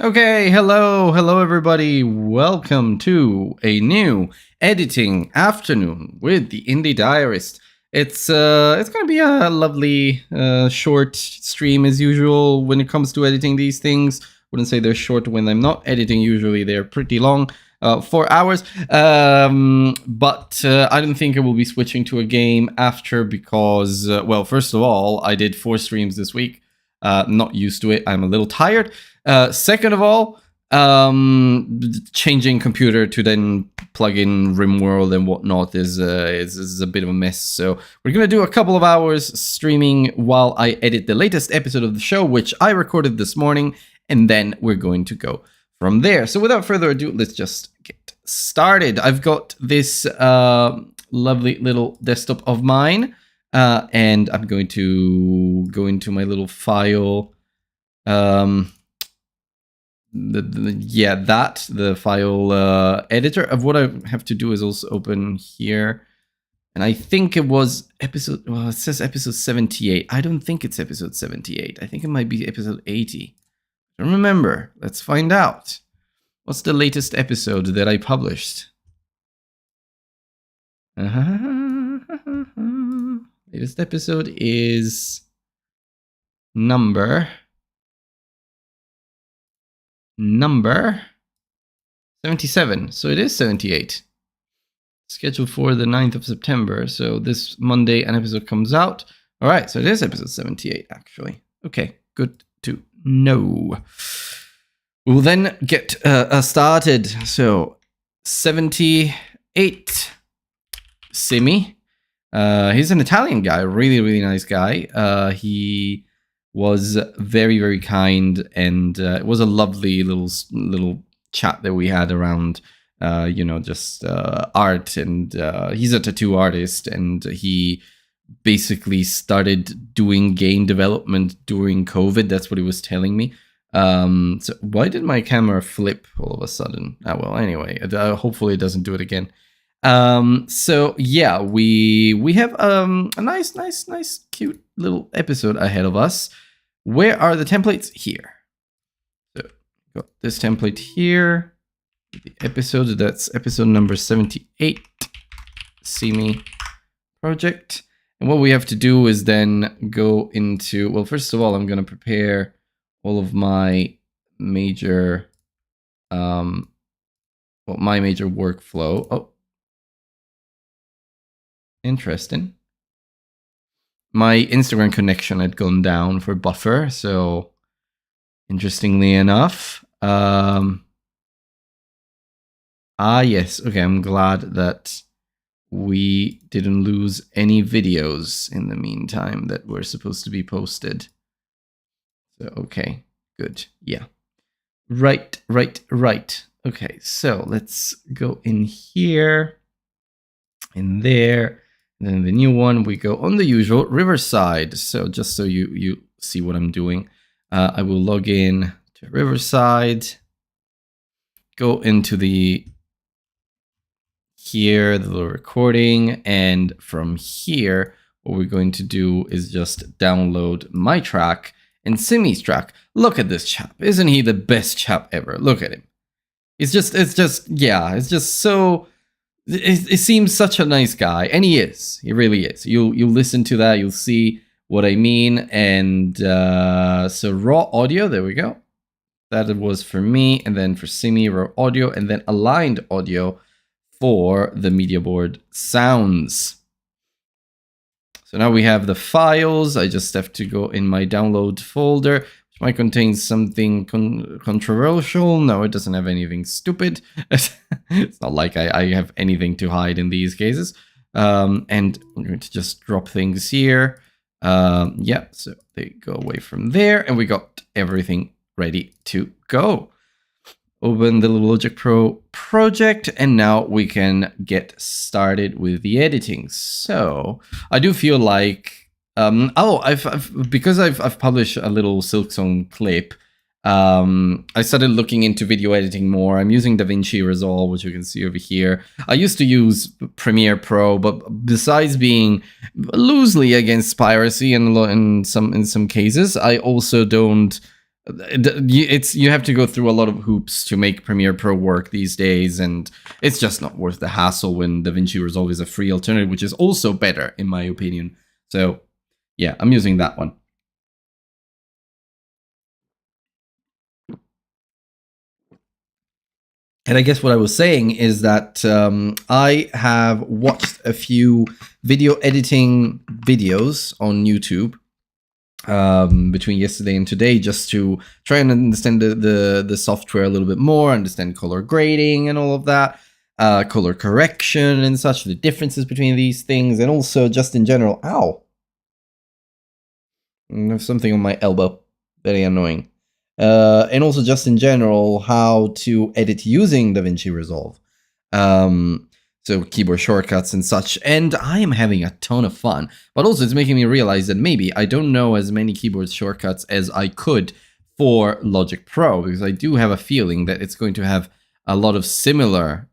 Okay, hello everybody. Welcome to a new editing afternoon with the Indie Diarist. It's gonna be a lovely short stream as usual when it comes to editing these things. Wouldn't say they're short when I'm not editing. Usually they're pretty long, 4 hours. But I don't think I will be switching to a game after because, well, first of all, I did 4 streams this week. Not used to it. I'm a little tired. Second of all, changing computer to then plug in RimWorld and whatnot is a bit of a mess. So we're gonna do a couple of hours streaming while I edit the latest episode of the show, which I recorded this morning, and then we're going to go from there. So without further ado, let's just get started. I've got this lovely little desktop of mine, and I'm going to go into my little file. The file editor. Of what I have to do is also open here, and I think it was episode. Well, it says episode 78. I don't think it's episode 78. I think it might be episode 80. I don't remember. Let's find out. What's the latest episode that I published? Latest episode is number 77. So it is 78. Scheduled for the 9th of September. So this Monday an episode comes out. All right, so it is episode 78 actually. Okay, good to know. We'll then get started. So 78. Simi. He's an Italian guy, really nice guy. He was very, very kind, and it was a lovely little chat that we had around, just art. And he's a tattoo artist, and he basically started doing game development during COVID. That's what he was telling me. So why did my camera flip all of a sudden? Well, anyway, hopefully it doesn't do it again. So yeah, we have a nice, cute little episode ahead of us. Where are the templates? Here. So got this template here. The episode, that's episode number 78. See me project. And what we have to do is then go into, well, first of all, I'm going to prepare all of my major, my major workflow. Oh, interesting. My Instagram connection had gone down for buffer, so interestingly enough, yes, okay, I'm glad that we didn't lose any videos in the meantime that were supposed to be posted. So, okay, good, yeah. Right. Okay, so let's go in here, in there. And then the new one, we go on the usual Riverside. So just so you see what I'm doing, I will log in to Riverside, go into the little recording, and from here, what we're going to do is just download my track and Simi's track. Look at this chap. Isn't he the best chap ever? Look at him. It's just so... It seems such a nice guy, and he is. He really is. You'll listen to that, you'll see what I mean. And so raw audio, there we go. That was for me, and then for Simi, raw audio, and then aligned audio for the media board sounds. So now we have the files. I just have to go in my download folder, which might contain something controversial. No, it doesn't have anything stupid. It's not like I have anything to hide in these cases. And I'm going to just drop things here. Yeah, so they go away from there, and we got everything ready to go. Open the Logic Pro project, and now we can get started with the editing. So I do feel like, because I've published a little Silksong clip. I started looking into video editing more. I'm using DaVinci Resolve, which you can see over here. I used to use Premiere Pro, but besides being loosely against piracy in some cases, I also don't You have to go through a lot of hoops to make Premiere Pro work these days, and it's just not worth the hassle when DaVinci Resolve is a free alternative, which is also better in my opinion. So yeah, I'm using that one. And I guess what I was saying is that I have watched a few video editing videos on YouTube between yesterday and today, just to try and understand the software a little bit more, understand color grading and all of that, color correction and such, the differences between these things, and also just in general. Ow! There's something on my elbow. Very annoying. And also just in general, how to edit using DaVinci Resolve. So keyboard shortcuts and such. And I am having a ton of fun. But also it's making me realize that maybe I don't know as many keyboard shortcuts as I could for Logic Pro, because I do have a feeling that it's going to have a lot of similar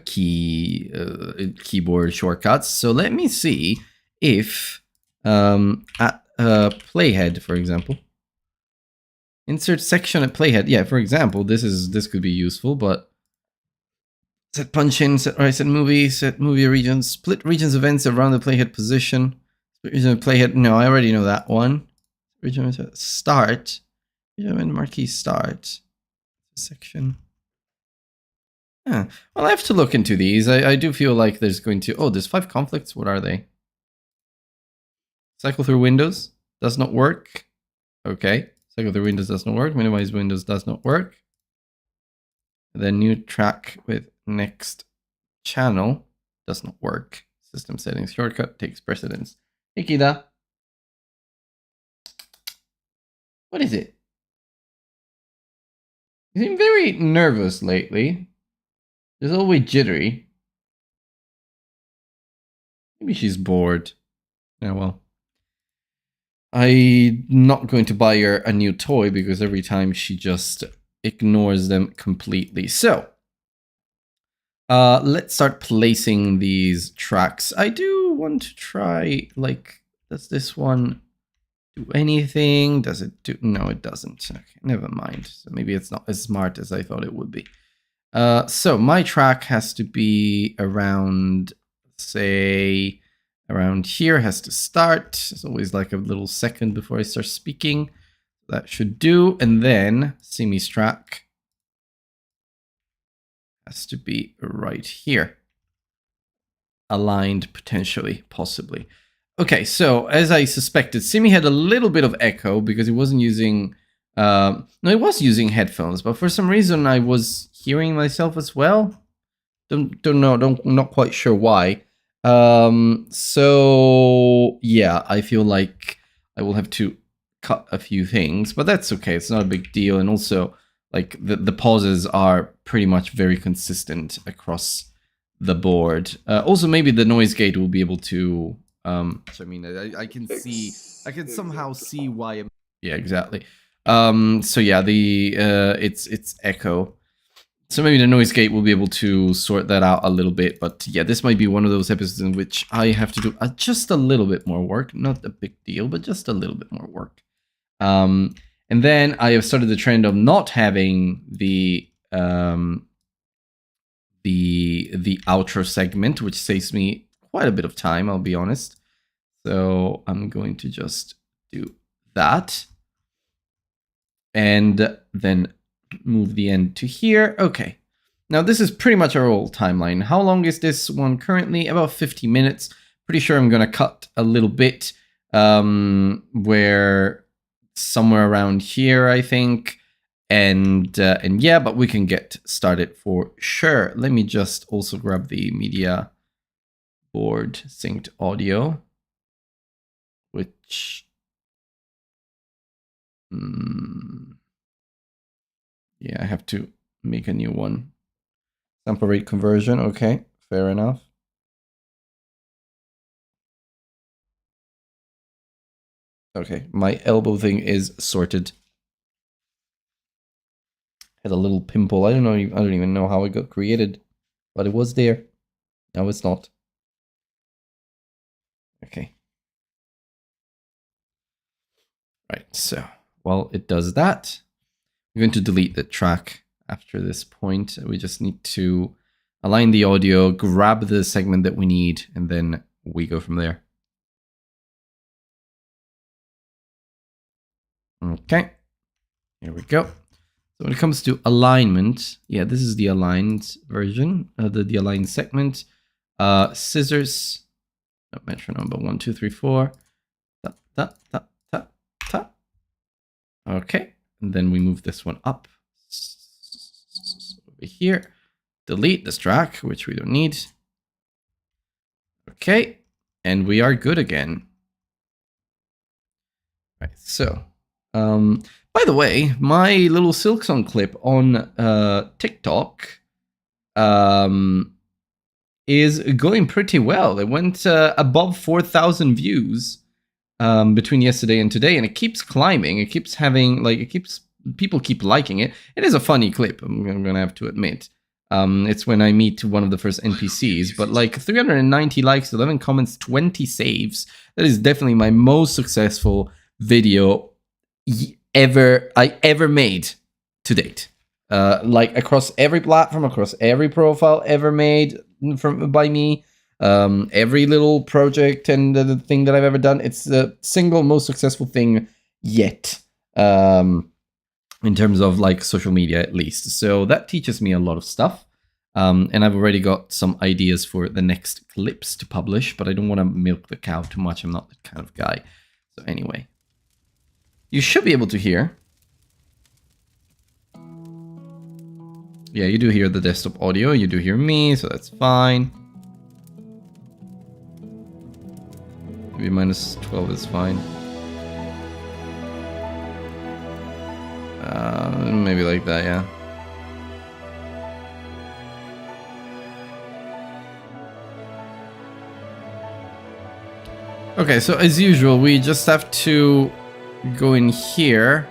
keyboard shortcuts. So let me see if at playhead, for example, insert section at playhead. Yeah, for example, this could be useful, but set punch in, set right, set movie regions, split regions events around the playhead position. Split region playhead. No, I already know that one. Region start. Region marquee start. Section. Yeah. Well, I have to look into these. I do feel like there's going to. Oh, there's 5 conflicts. What are they? Cycle through windows does not work. Okay. Cycle through windows does not work. Minimize windows does not work. Then new track with next channel does not work. System settings shortcut takes precedence. Hey, Kida. What is it? You seem very nervous lately. It's always jittery. Maybe she's bored. Yeah, well. I'm not going to buy her a new toy because every time she just ignores them completely. So, let's start placing these tracks. I do want to try, like, does this one do anything? Does it do? No, it doesn't. Okay, never mind. So maybe it's not as smart as I thought it would be. So my track has to be around, say, around here, has to start. It's always like a little second before I start speaking. That should do. And then Simi's track has to be right here. Aligned potentially, possibly. Okay, so as I suspected, Simi had a little bit of echo because he wasn't using... no, he was using headphones, but for some reason I was hearing myself as well. Don't know, not quite sure why. So yeah, I feel like I will have to cut a few things, but that's okay. It's not a big deal. And also, like, the pauses are pretty much very consistent across the board. Also, maybe the noise gate will be able to. So I mean, I can see, I can somehow see why. Yeah, exactly. So yeah, the it's echo. So maybe the noise gate will be able to sort that out a little bit. But yeah, this might be one of those episodes in which I have to do just a little bit more work. Not a big deal, but just a little bit more work. And then I have started the trend of not having the outro segment, which saves me quite a bit of time, I'll be honest. So I'm going to just do that. And then move the end to here. Okay. Now this is pretty much our old timeline. How long is this one currently? About 50 minutes. Pretty sure I'm going to cut a little bit where somewhere around here, I think. And yeah, but we can get started for sure. Let me just also grab the media board synced audio, which yeah, I have to make a new one. Sample rate conversion, okay, fair enough. Okay, my elbow thing is sorted. Had a little pimple. I don't even know how it got created, but it was there. Now it's not. Okay. Right, so while it does that, I'm going to delete the track after this point. We just need to align the audio, grab the segment that we need, and then we go from there. Okay, here we go. So when it comes to alignment, yeah, this is the aligned version, the aligned segment. Scissors, metronome, but 1, 2, 3, 4. Ta, ta, ta, ta, ta. Okay, and then we move this one up over here. Delete this track, which we don't need. Okay, and we are good again. Right, so, by the way, my little Silksong clip on TikTok is going pretty well. It went above 4,000 views between yesterday and today, and it keeps climbing. It keeps having, people keep liking it. It is a funny clip, I'm gonna have to admit. It's when I meet one of the first NPCs, but like 390 likes, 11 comments, 20 saves. That is definitely my most successful video I ever made to date. Like across every platform, across every profile ever made by me, every little project and the thing that I've ever done. It's the single most successful thing yet. In terms of like social media, at least. So that teaches me a lot of stuff. And I've already got some ideas for the next clips to publish, but I don't want to milk the cow too much. I'm not that kind of guy. So anyway, you should be able to hear. Yeah, you do hear the desktop audio. You do hear me, so that's fine. Maybe minus 12 is fine. Maybe like that, yeah. Okay, so as usual, we just have to go in here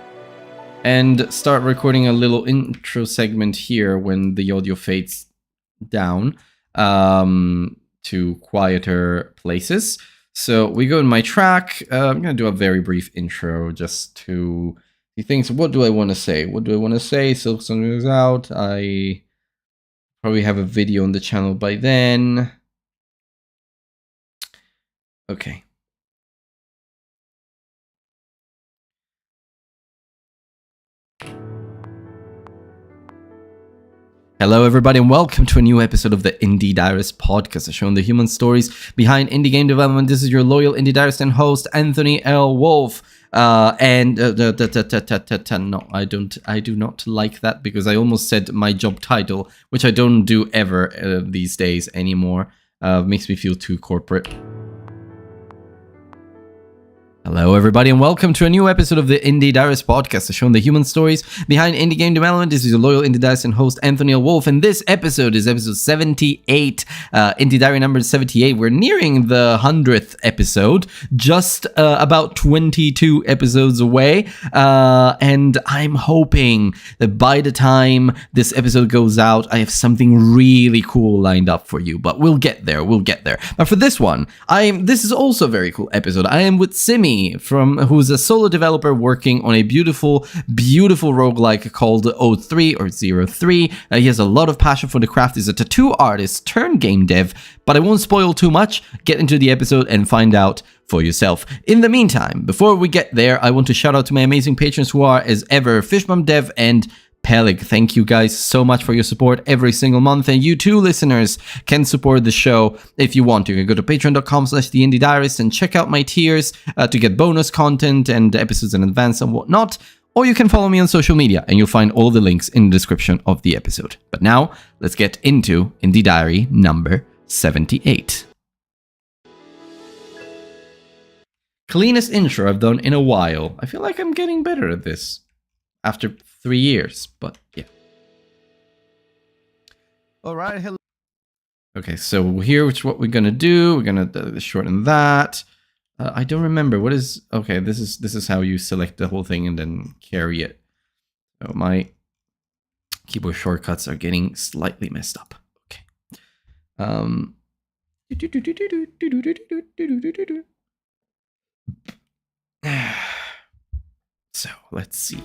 and start recording a little intro segment here when the audio fades down to quieter places. So we go in my track. I'm going to do a very brief intro just to see things. What do I want to say? What do I want to say? Silksong is out. I probably have a video on the channel by then. Okay. Hello, everybody, and welcome to a new episode of the Indie Diarist podcast, showing the human stories behind indie game development. This is your loyal Indie Diarist and host, Anthony L. Wolf. No, I do not like that because I almost said my job title, which I don't do ever these days anymore. Makes me feel too corporate. Hello, everybody, and welcome to a new episode of the Indie Diarist podcast, showing the human stories behind indie game development. This is your loyal Indie Diarist and host, Anthony L. Wolf, and this episode is episode 78, Indie Diary number 78. We're nearing the 100th episode, just about 22 episodes away, and I'm hoping that by the time this episode goes out, I have something really cool lined up for you, but we'll get there, But for this one, this is also a very cool episode. I am with Simi, who's a solo developer working on a beautiful roguelike called O3 or 03. He has a lot of passion for the craft. He's a tattoo artist turned game dev, but I won't spoil too much. Get into the episode and find out for yourself. In the meantime, before we get there, I want to shout out to my amazing patrons who are, as ever, Fishbum Dev and Peleg. Thank you guys so much for your support every single month, and you too, listeners, can support the show if you want to. You can go to patreon.com/theindiediarist and check out my tiers to get bonus content and episodes in advance and whatnot, or you can follow me on social media, and you'll find all the links in the description of the episode. But now, let's get into Indie Diary number 78. Cleanest intro I've done in a while. I feel like I'm getting better at this after 3 years, but yeah. All right, hello. Okay, so here's what we're gonna do. We're gonna shorten that. I don't remember what is. Okay, this is how you select the whole thing and then carry it. So my keyboard shortcuts are getting slightly messed up. Okay. So let's see.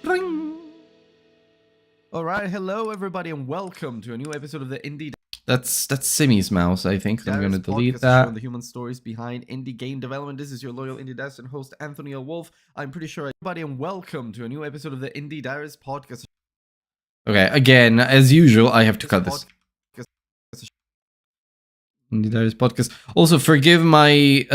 Ring. All right, hello everybody, and welcome to a new episode of the Indie. That's Simi's mouse, I think. I'm going to delete that. Showing the human stories behind indie game development. This is your loyal Indie Diarist and host Anthony L. Wolf. I'm pretty sure everybody, and welcome to a new episode of the Indie Diarist podcast. Okay, again, as usual, I have to cut this. Indie Diarist podcast. Also, forgive my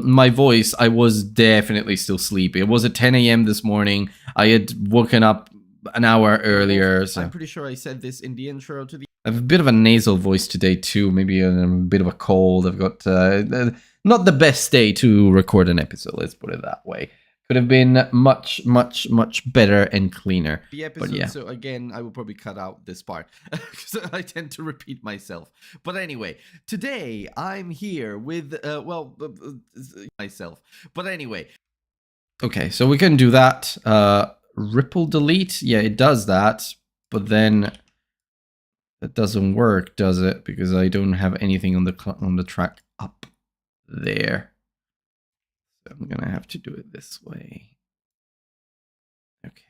my voice. I was definitely still sleepy. It was at 10 a.m. this morning. I had woken up an hour earlier. So I'm pretty sure I said this in the intro to the. I have a bit of a nasal voice today too. Maybe a bit of a cold. I've got not the best day to record an episode. Let's put it that way. Could have been much better and cleaner. The episode, yeah. So again, I will probably cut out this part because I tend to repeat myself. But anyway, today I'm here with, myself. But anyway. Okay, so we can do that. Ripple delete. Yeah, it does that. But then that doesn't work, does it? Because I don't have anything on the track up there. I'm gonna have to do it this way. Okay.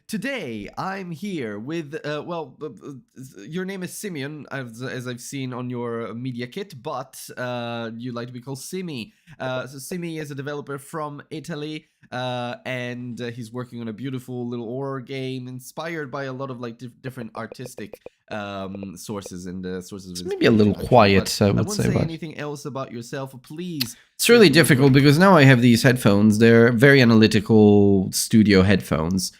Today I'm here with your name is Simeon, as I've seen on your media kit, but you like to be called Simi. So Simi is a developer from Italy, and he's working on a beautiful little horror game inspired by a lot of like different artistic sources and sources. It's maybe a little quiet, I would say. But anything else about yourself, please? It's really difficult because now I have these headphones. They're very analytical studio headphones,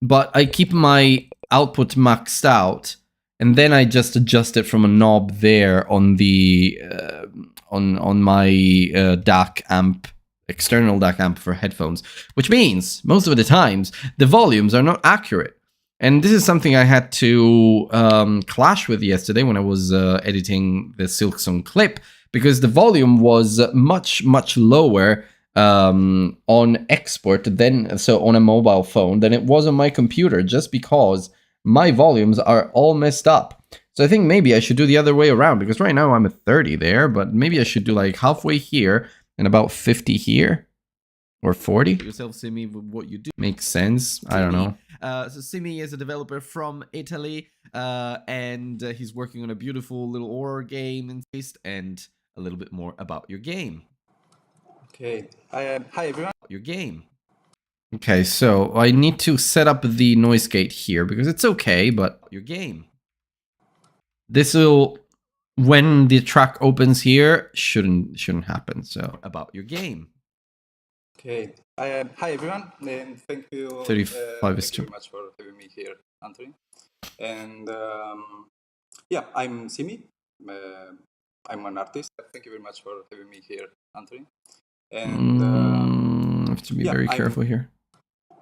but I keep my output maxed out, and then I just adjust it from a knob there on the on my DAC amp, external DAC amp for headphones, which means most of the times the volumes are not accurate. And this is something I had to clash with yesterday when I was editing the Silksong clip, because the volume was much lower on export on a mobile phone than it was on my computer, just because my volumes are all messed up. So I think maybe I should do the other way around, because right now I'm at 30 there, but maybe I should do like halfway here and about 50 here. Or 40? Yourself, Simi, what you do. Makes sense. I don't know. So Simi is a developer from Italy, and he's working on a beautiful little horror game and a little bit more about your game. Okay. Hi everyone. Your game. Okay, so I need to set up the noise gate here because it's okay, but your game. This will, when the track opens here, shouldn't happen. So about your game. Okay. Hi everyone, and thank you. 35 is thank you very much for having me here, Anthony. And yeah, I'm Simi. I'm an artist. Thank you very much for having me here, Anthony. And I have to be very careful here.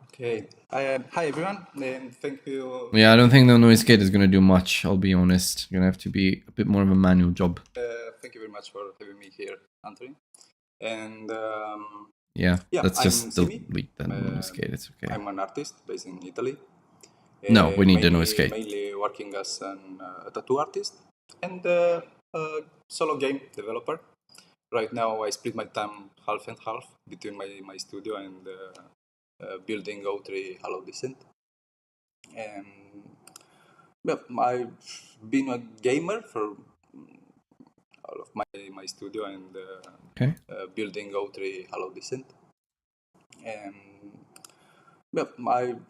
Okay. Hi everyone, and thank you. Yeah, I don't think the noise gate is going to do much, I'll be honest. You're going to have to be a bit more of a manual job. Thank you very much for having me here, Anthony. And yeah, let's just delete the noise gate, it's okay. I'm an artist based in Italy. No, we need the noise gate. Mainly working as a tattoo artist and a solo game developer. Right now, I split my time half and half between my studio and building O3 Halo Descent. And well, I've been a gamer for all of my studio and building O3 Halo Descent. And well, I've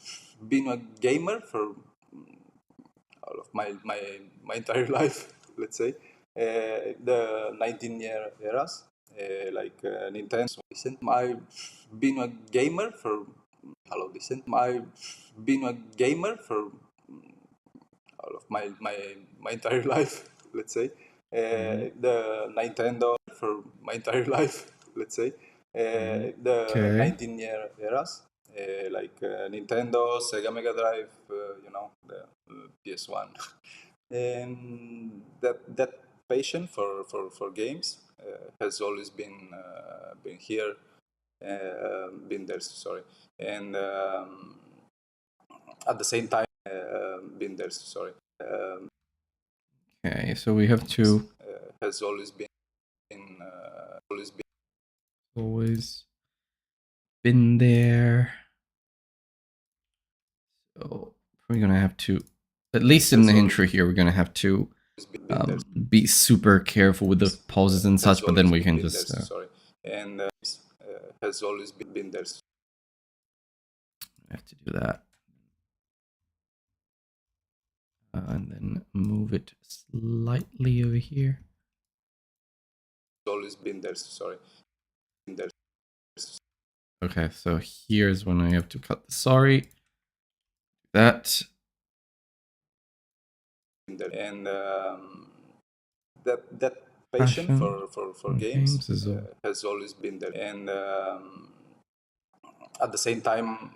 been a gamer for all of my entire life, let's say. The 19-year eras, like Nintendo. I've been a gamer for Halo Descent. I've been a gamer for all of my entire life, let's say. The Nintendo for my entire life, let's say. The 19-year eras, like Nintendo, Sega Mega Drive, the PS1. And that passion for games has always been here, been there. Sorry, and at the same time, been there. Sorry. Okay, so we have to. Has always been been there. So we're gonna have to, at least in the intro here, we're gonna have to be super careful with the pauses and such. But then we can just. And has always been there. I have to do that. And then move it slightly over here. Always been there. Sorry. Been there. Okay, so here's when I have to cut the sorry. That. And that passion for games has always been there. And at the same time,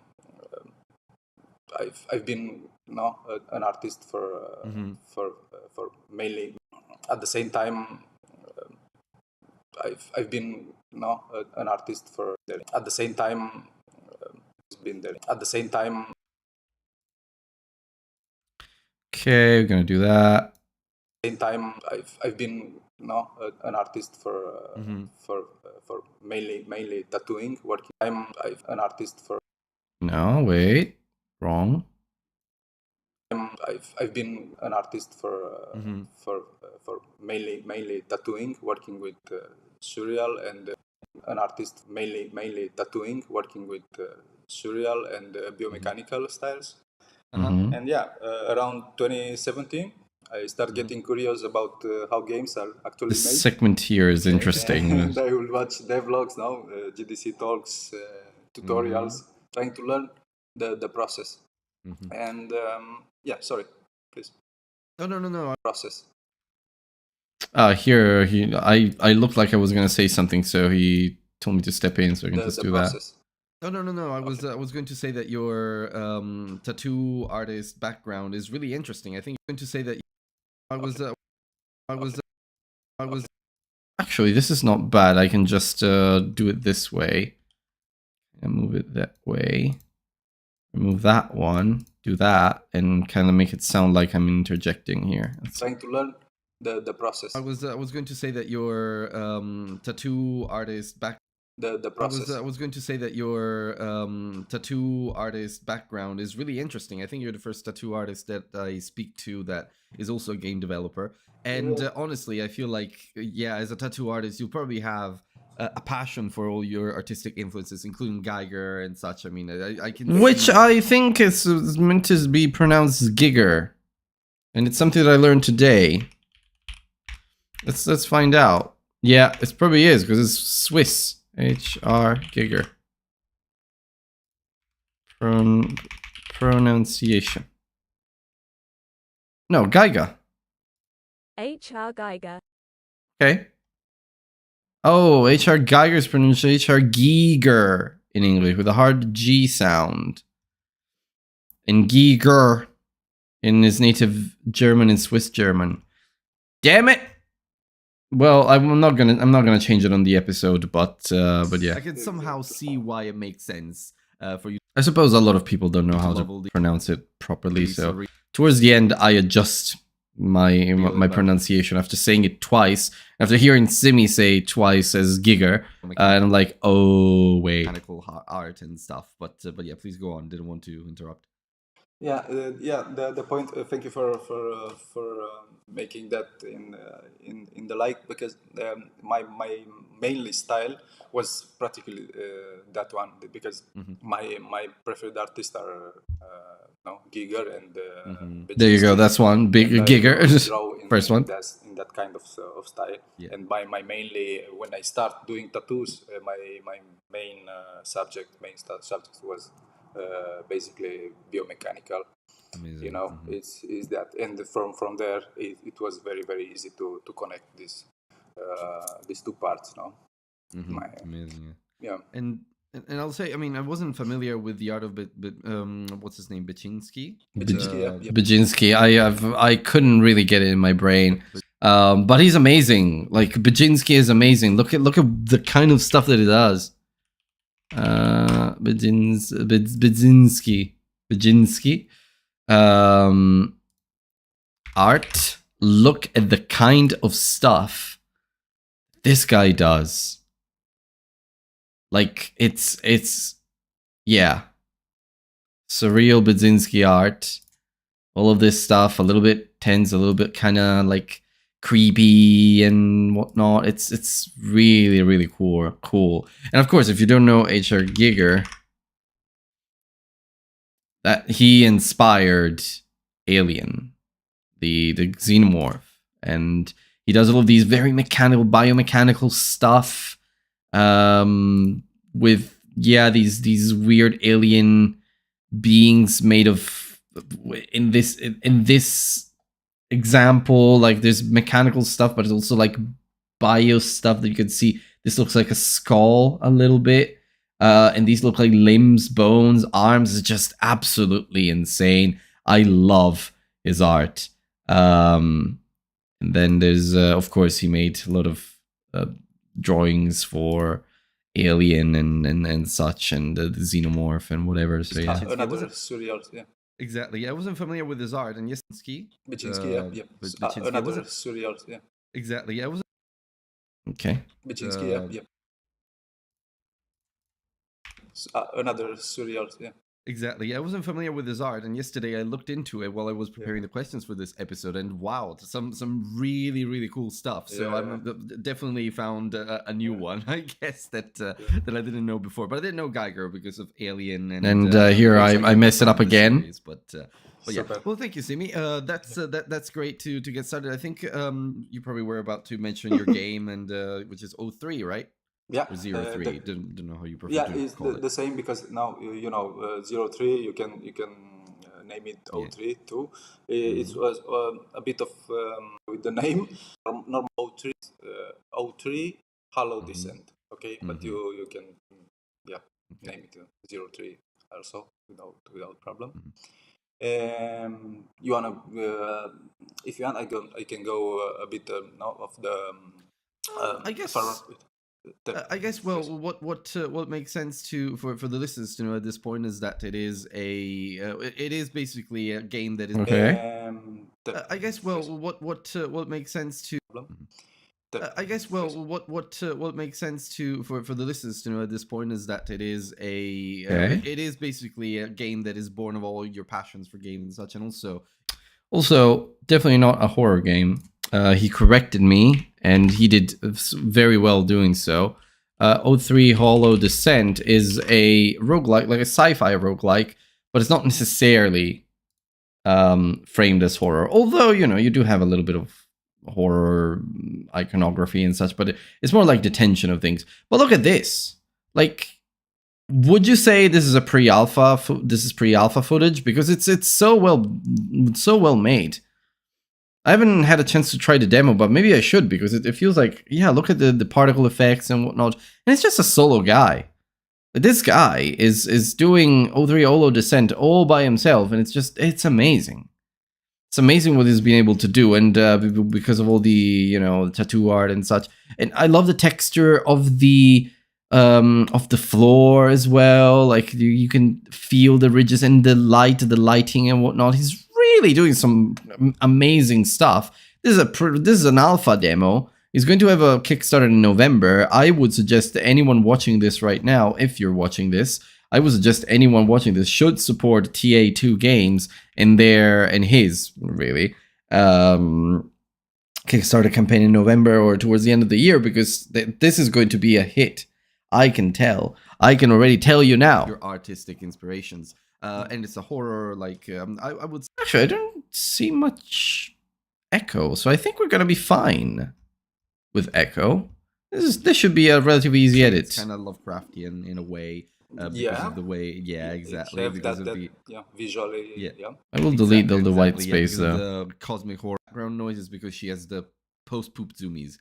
I've been an artist for mainly. At the same time, I've been an artist for. At the same time, been there. At the same time. Okay, we're gonna do that. Same time, I've been an artist for mainly tattooing. Working time, I've an artist for. No, wait, wrong. I've been an artist for mainly tattooing, working with surreal and an artist mainly tattooing, working with surreal and biomechanical styles. And yeah, around 2017, I started getting curious about how games are actually this made. This segment here is interesting. And I will watch devlogs now, GDC talks, tutorials, trying to learn the process. And yeah, sorry, please. No. Process. Here, I looked like I was gonna say something, so he told me to step in, so I can just do process. that. No. I was going to say that your tattoo artist background is really interesting. I think you're going to say that I was. Actually, this is not bad. I can just do it this way and move it that way. Remove that one, do that, and kind of make it sound like I'm interjecting here. Trying to learn the process. I was going to say that your tattoo artist back. The process. I was going to say that your tattoo artist background is really interesting. I think you're the first tattoo artist that I speak to that is also a game developer. And honestly, I feel like, yeah, as a tattoo artist, you'll probably have a passion for all your artistic influences, including Geiger and such. I mean, I can. Which I think is meant to be pronounced Giger, and it's something that I learned today. Let's find out. Yeah, it probably is because it's Swiss. HR Giger. Pronunciation. No, Geiger. HR Geiger. Okay. Oh, HR Geiger is pronounced HR Giger in English with a hard G sound. And Giger in his native German and Swiss German. Damn it! Well, I'm not gonna change it on the episode, but yeah. I can somehow see why it makes sense for you. I suppose a lot of people don't know how to pronounce it properly, so towards the end I adjust my pronunciation after saying it twice, after hearing Simi say twice as Giger, and I'm like, oh wait. Mechanical art and stuff, but yeah, please go on. Didn't want to interrupt. Yeah, the point. Thank you for making that in the like, because my mainly style was practically that one, because my preferred artists are Giger and there you go. That's one big Giger. First one. In that kind of style. Yeah. And my mainly when I start doing tattoos, my main subject was basically biomechanical. Amazing. Is that, and from there it was very easy to connect these two parts. Amazing. Yeah. And I'll say, I mean, I wasn't familiar with the art of what's his name, Baczynski. Baczynski. I couldn't really get it in my brain. But he's amazing. Like Baczynski is amazing. Look at the kind of stuff that he does. Baczynski. Art. Look at the kind of stuff this guy does. Like it's yeah, surreal Budzinski art, all of this stuff, a little bit tense, a little bit kind of like creepy and whatnot. It's really, really cool. And of course, if you don't know H.R. Giger, that he inspired Alien, the xenomorph, and he does all of these very mechanical, biomechanical stuff, with these weird alien beings made of, in this example, like there's mechanical stuff, but it's also like bio stuff that you can see. This looks like a skull a little bit. And these look like limbs, bones, arms. It's just absolutely insane. I love his art. And then there's, of course, he made a lot of drawings for Alien and such, and the xenomorph and whatever. So yeah, Another surreal, yeah. Exactly. I wasn't familiar with his art, and Yasinski. Biczynski, yeah. Another surreal, yeah. Exactly. I was okay. Biczynski, yeah. Another surreal, yeah. Exactly. I wasn't familiar with his art, and yesterday I looked into it while I was preparing the questions for this episode, and wow, some really, really cool stuff. So I'm definitely found a new one, I guess, that I didn't know before. But I didn't know Geiger because of Alien, and here I messed it up again. Series, but yeah. Well, thank you, Simi. That's great to get started. I think you probably were about to mention your game, and which is 03, right? Yeah, or 03. Don't know how you prefer yeah, to it's call it. the same, because now 03 you can name it 03 too. It was a bit of with the name normal 03 Hollow Descent. Okay, but you can name it 03 also without problem. You wanna if you want, I can go a bit now of the I guess. I guess. Well, what makes sense for the listeners to know at this point is that it is basically a game that is okay. I guess. Well, what makes sense to. I guess. Well, what makes sense for the listeners to know at this point is that it is it is basically a game that is born of all your passions for games and such, and also definitely not a horror game. He corrected me, and he did very well doing so. 03 Hollow Descent is a roguelike, like a sci-fi roguelike, but it's not necessarily framed as horror. Although, you do have a little bit of horror iconography and such, but it's more like detention of things. But look at this. Like, would you say this is a pre-alpha? This is pre-alpha footage, because it's so well made. I haven't had a chance to try the demo, but maybe I should, because it feels like, look at the particle effects and whatnot. And it's just a solo guy. This guy is doing 03 Hollow Descent all by himself, and it's amazing. It's amazing what he's been able to do, and because of all the tattoo art and such. And I love the texture of the floor as well. Like you can feel the ridges and the lighting and whatnot. He's really doing some amazing stuff. This is an alpha demo. He's going to have a Kickstarter in November. I would suggest to anyone watching this right now, if you're watching this, I would suggest anyone watching this should support TA2 Games and his really Kickstarter campaign in November or towards the end of the year, because this is going to be a hit. I can tell. I can already tell you now. Your artistic inspirations. And it's a horror, like, I would say. Actually, I don't see much echo, so I think we're going to be fine with echo. This should be a relatively easy edit. It's kind of Lovecraftian in a way. Because of the way, exactly. Because visually, I will delete the white space, though. The cosmic horror background noises, because she has the post-poop zoomies.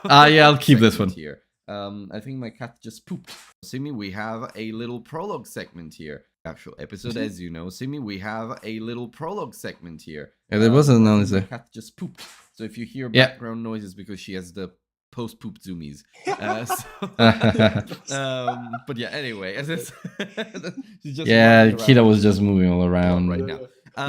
I'll keep this one. Here. I think my cat just pooped. Simi, we have a little prologue segment here. Actual episode, as you know, Simi, we have a little prologue segment here. Yeah, there wasn't none, is there? My cat just pooped. So if you hear background noises, because she has the post-poop zoomies. But yeah, anyway, Kita was just moving all around right now.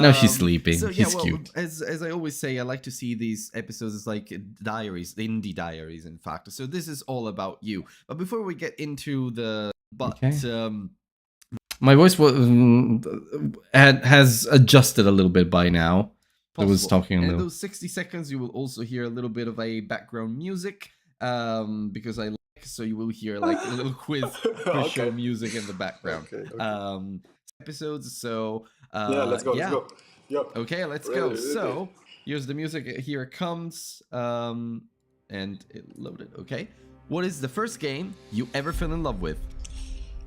No, she's sleeping. So, He's cute. As I always say, I like to see these episodes as like diaries, the Indie Diaries, in fact. So this is all about you. But before we get into My voice has adjusted a little bit by now. I was talking a And little. those 60 seconds, you will also hear a little bit of a background music, because I like, so you will hear like a little quiz show Okay. music in the background. Okay. Episodes. So Yeah, let's go. Let's go. Yo. Okay, let's Ready, go. ready. So here's the music. Here it comes. And it loaded. Okay. What is the first game you ever fell in love with?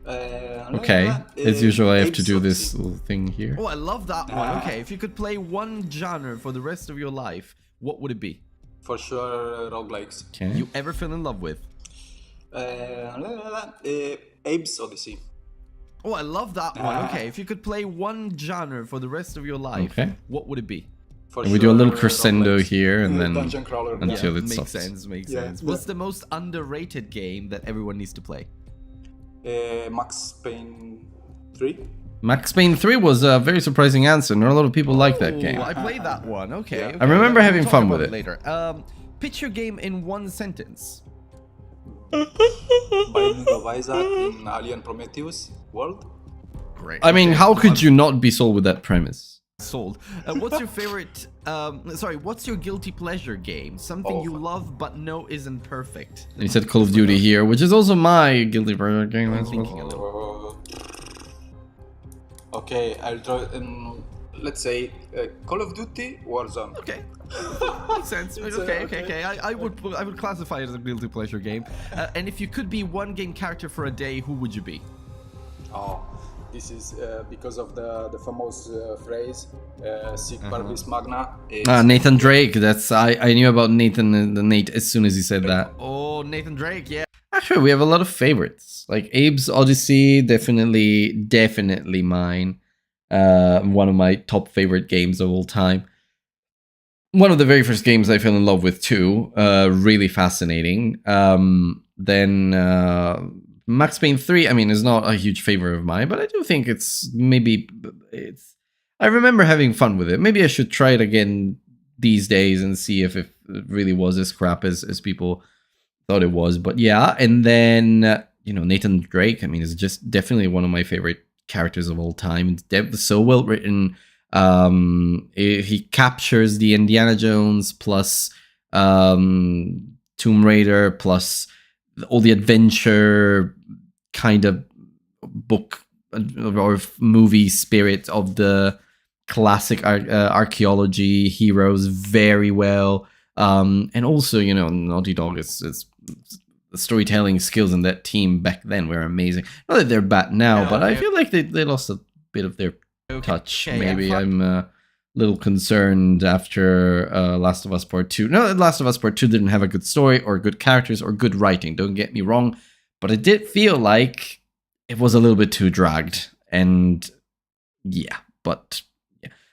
Okay, as usual, I have to Apes do Odyssey. this little thing here. Oh, I love that one. Okay, if you could play one genre for the rest of your life, what would it be? For sure, roguelikes. Okay. You ever fell in love with? Apes Odyssey. Oh, I love that one. Okay, if you could play one genre for the rest of your life, Okay. what would it be? For And we do a little sure, crescendo roguelikes. here, and then Dungeon crawler. until it makes stops. sense. Makes Yeah. sense. What's the most underrated game that everyone needs to play? Max Payne 3. Max Payne 3 was a very surprising answer. Not a lot of people like that game. I played that one. Okay. Yeah. okay, I remember we'll having talk fun about with it. later. Pitch your game in one sentence. Binding of Isaac in Alien Prometheus world. Great. I mean, Okay, how could I'm you not be sold with that premise? sold? What's your favorite? What's your guilty pleasure game? Something Oh. you love but know isn't perfect. And he said Call of Duty here, which is also my guilty pleasure game. as well. Thinking a little. Okay, I'll draw. Let's say Call of Duty Warzone. Okay. Makes sense. Okay. I would classify it as a guilty pleasure game. And if you could be one game character for a day, who would you be? Oh, this is because of the famous phrase "Sic parvis magna." It's- Nathan Drake. I knew about Nathan the Nate as soon as he said that. Oh, Nathan Drake. Yeah. Actually, we have a lot of favorites. Like Abe's Odyssey, definitely mine. One of my top favorite games of all time. One of the very first games I fell in love with too. Really fascinating. Then Max Payne 3, I mean, is not a huge favorite of mine, but I do think it's. I remember having fun with it. Maybe I should try it again these days and see if it really was as crap as people thought it was. But yeah, and then Nathan Drake, I mean, is just definitely one of my favorite characters of all time. It's so well written. He captures the Indiana Jones plus Tomb Raider plus all the adventure kind of book or movie spirit of the classic archaeology heroes very well. And also, Naughty Dog is the storytelling skills in that team back then were amazing. Not that they're bad now, but I feel like they lost a bit of their touch. Maybe I'm a little concerned after Last of Us Part 2. No, Last of Us Part 2 didn't have a good story or good characters or good writing, don't get me wrong, but it did feel like it was a little bit too dragged. And yeah, but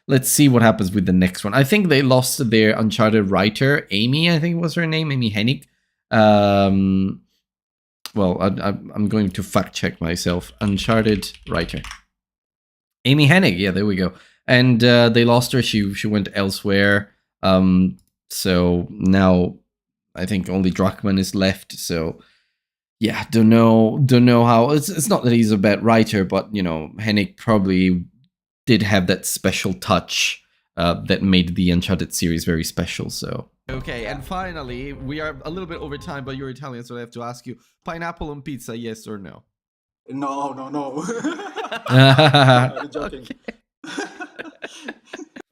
let's see what happens with the next one. I think they lost their Uncharted writer, Amy, I think was her name, Amy Hennig. Well, I'm going to fact check myself. Uncharted writer, Amy Hennig. Yeah, there we go. And they lost her. She went elsewhere. So now I think only Druckmann is left. So yeah, don't know how. It's not that he's a bad writer, but Hennig probably did have that special touch that made the Uncharted series very special. So. Okay, and finally, we are a little bit over time, but you're Italian, so I have to ask you: pineapple on pizza, yes or no? No. I'm joking.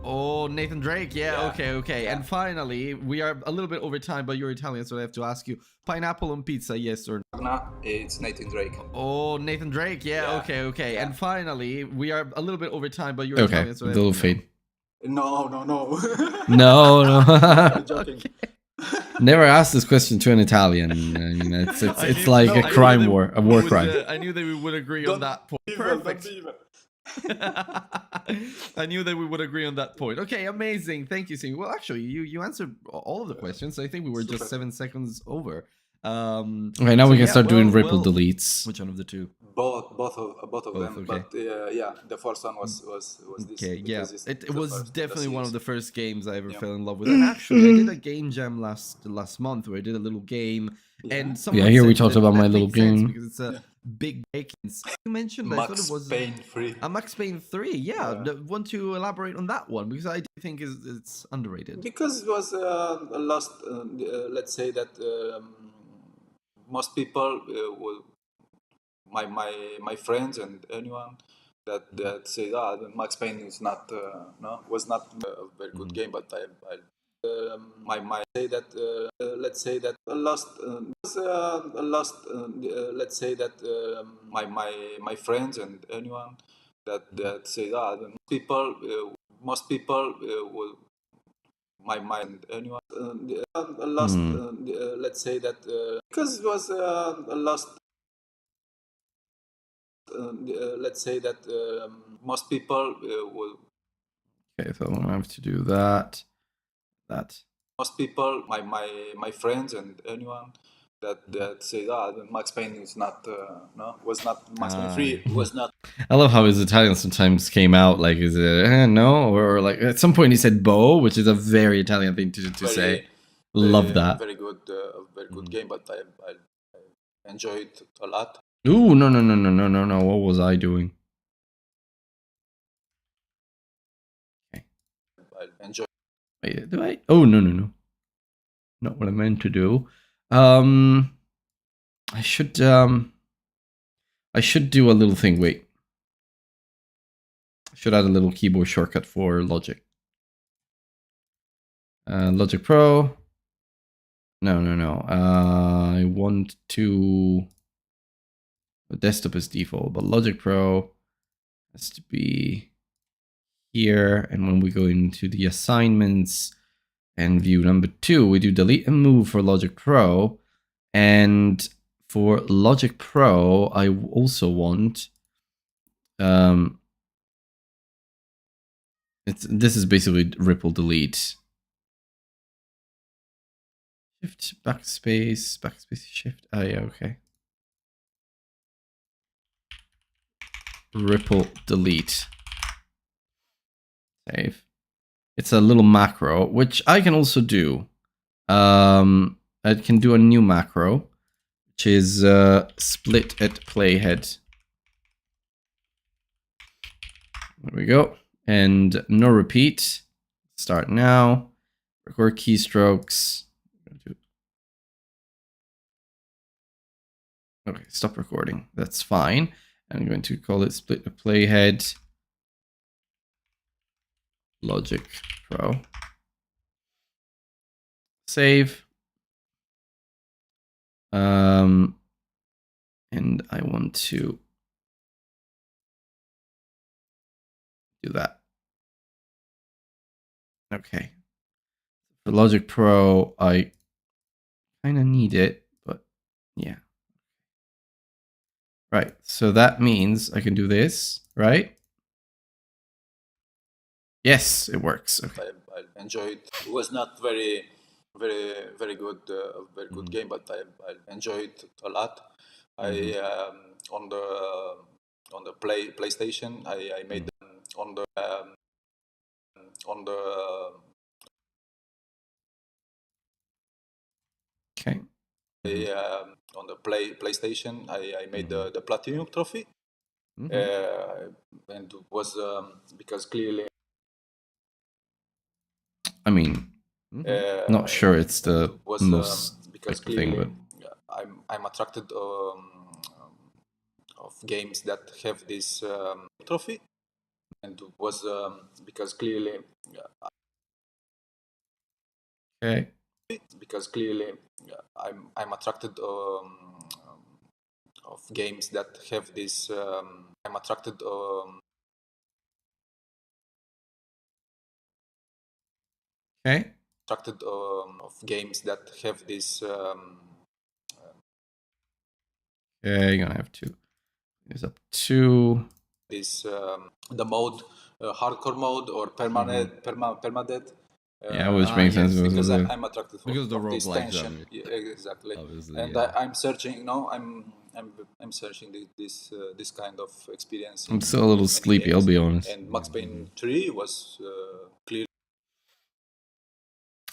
Oh, Nathan Drake, yeah. Okay. And finally, we are a little bit over time, but you're Italian, so I have to ask you: pineapple on pizza, yes or no? Magna, it's Nathan Drake. Oh, Nathan Drake, yeah. Okay. Yeah. And finally, we are a little bit over time, but you're Okay, Italian, so I have little to fade. No. No. I'm joking. Never asked this question to an Italian. I mean, it's like a crime war, a war crime. I knew that we would agree Don't on that point. be evil, Perfect. don't be evil. I knew that we would agree on that point. Okay, amazing. Thank you, Sing. Well, actually, you answered all of the questions. I think we were just Super. 7 seconds over. Okay, now so we can yeah, start doing well, ripple deletes. Which one of the two? Both of them. okay. But yeah, the first one was this. Okay, yeah, because it's it the was first, definitely one of the series. first games I ever Yeah. fell in love with. And actually, I did a game jam last month where I did a little game, and someone here we said talked that about my that little makes sense game. because it's a big break-ins. You mentioned, I thought Max it was Payne 3. a Max Payne 3. Yeah, Yeah. want to elaborate on that one? Because I do think it's underrated. Because it was a last, let's say that most people will, my friends and anyone that say Max Payne is not was not a very good game, but I my say that let's say that a last let's say that my friends and anyone that say people most people will my mind anyone a last let's say that because it was a last let's say that most people will. Okay, so I'm gonna have to do that. Most people, my friends and anyone that say Max Payne is not was not Max Payne 3 was not. I love how his Italian sometimes came out like, is it no? Or like at some point he said bo, which is a very Italian thing to say. Love that. Very good game, but I enjoy it a lot. Ooh, no. What was I doing? Okay. I enjoy. Wait, do I? Oh, no. Not what I meant to do. I should do a little thing. Wait. I should add a little keyboard shortcut for Logic. Logic Pro. No. I want to. The desktop is default, but Logic Pro has to be here. And when we go into the assignments and view number 2, we do delete and move for Logic Pro. And for Logic Pro, I also want this is basically ripple delete. Shift backspace shift. Oh yeah, okay. Ripple delete. Save. It's a little macro, which I can also do. I can do a new macro, which is split at playhead. There we go. And no repeat. Start now. Record keystrokes. Okay, stop recording. That's fine. I'm going to call it split at playhead. Logic Pro. Save. And I want to do that. Okay. For Logic Pro, I kind of need it, but yeah. Right. So that means I can do this, right? Yes, it works. Okay. I enjoyed. It was not very good, very good game, but I enjoyed it a lot. I on the PlayStation, I made on the Okay. on the PlayStation, I made the Platinum Trophy, and it was because clearly. I mean, not sure it's the most because thing, but I'm attracted of games that have this trophy, and it was because clearly. Okay. Because clearly, I'm attracted of games that have this. I'm attracted. Okay. Attracted of games that have this. Okay, you're gonna have to. There's up to this the mode, hardcore mode or permadeath. Yeah, which makes sense because I'm attracted because the of this roguelike tension. genre. Yeah, exactly. Obviously, and yeah. I'm searching. I'm searching this kind of experience. I'm still a little sleepy, I'll be honest. And Max Payne 3 was clearly.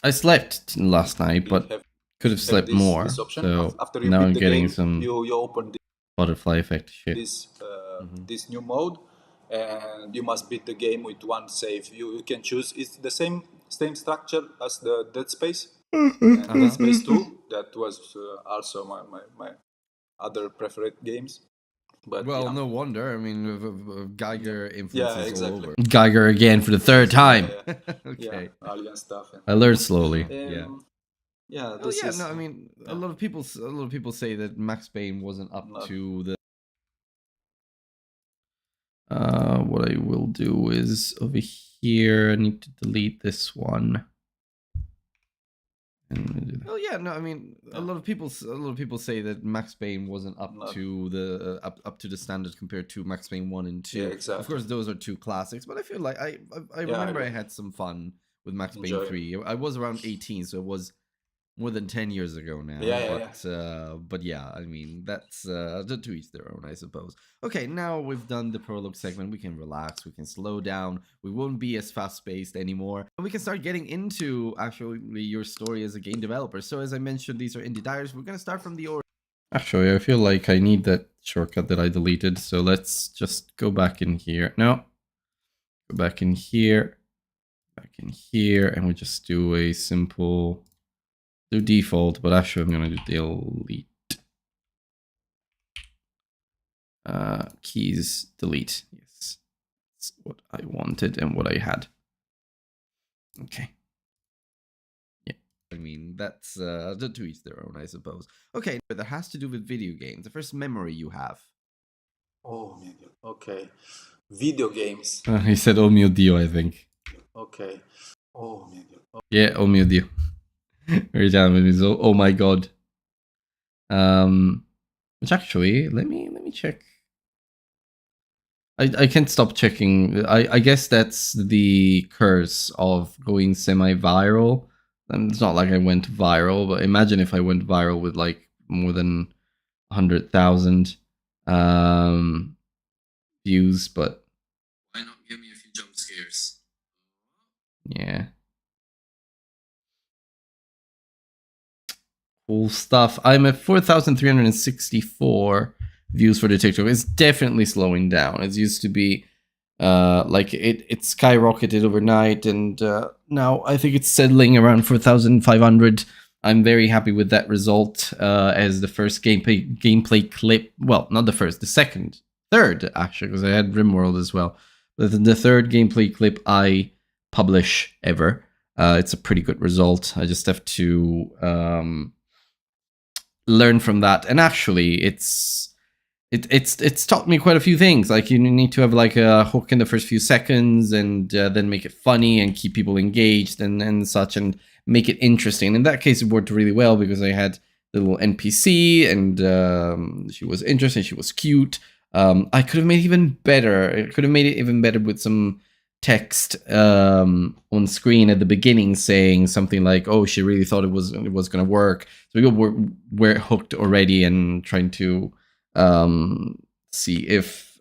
I slept last night, but could have slept more. This option. So After you now beat I'm the getting game, some you open butterfly effect shit. This new mode, and you must beat the game with one save. You can choose. It's the same structure as the Dead Space and Dead Space 2. That was also my other preferred games. But Well, yeah. no wonder. I mean, Geiger influences exactly. all over. Geiger again for the third time. Okay. Alien stuff. I learned slowly. Yeah. Yeah. Oh yeah, no, I mean, a lot of people say that Max Payne wasn't up to the. What I will do is over here, I need to delete this one. Oh yeah, no, I mean, a lot of people say that Max Payne wasn't up to the up to the standard compared to Max Payne 1 and 2. Yeah, exactly. Of course, those are two classics, but I feel like I remember I had some fun with Max Payne 3. I was around 18, so it was more than 10 years ago now. But yeah, I mean, that's to each their own, I suppose. Okay, now we've done the prologue segment. We can relax, we can slow down, we won't be as fast-paced anymore, and we can start getting into actually your story as a game developer. So as I mentioned, these are Indie Diaries. We're going to start from the order. Actually, I feel like I need that shortcut that I deleted, so let's just go back in here. No. Go back in here, and we just do a simple... do default, but actually I'm going to do delete. Keys delete. Yes, that's what I wanted and what I had. Okay. Yeah. I mean, that's to each their own, I suppose. Okay, but that has to do with video games. The first memory you have. Oh, okay. Video games. He said "Oh mio Dio," I think. Okay. Oh, yeah, "Oh mio Dio." Every time it is oh my god. Which actually, let me check. I can't stop checking. I guess that's the curse of going semi-viral. And it's not like I went viral, but imagine if I went viral with like more than 100,000 views. But why not give me a few jump scares? Yeah. Cool stuff. I'm at 4,364 views for the TikTok. It's definitely slowing down. It used to be like it skyrocketed overnight, and now I think it's settling around 4,500. I'm very happy with that result as the first gameplay clip. Well, not the first, the third actually, because I had RimWorld as well. But the third gameplay clip I publish ever. It's a pretty good result. I just have to learn from that, and actually it's taught me quite a few things. Like, you need to have like a hook in the first few seconds, and then make it funny and keep people engaged and such, and make it interesting. In that case, it worked really well because I had the little NPC, and she was interesting, she was cute. I could have made it even better. I could have made it even better with some text on screen at the beginning saying something like, "Oh, she really thought it was going to work." So we're hooked already, and trying to see if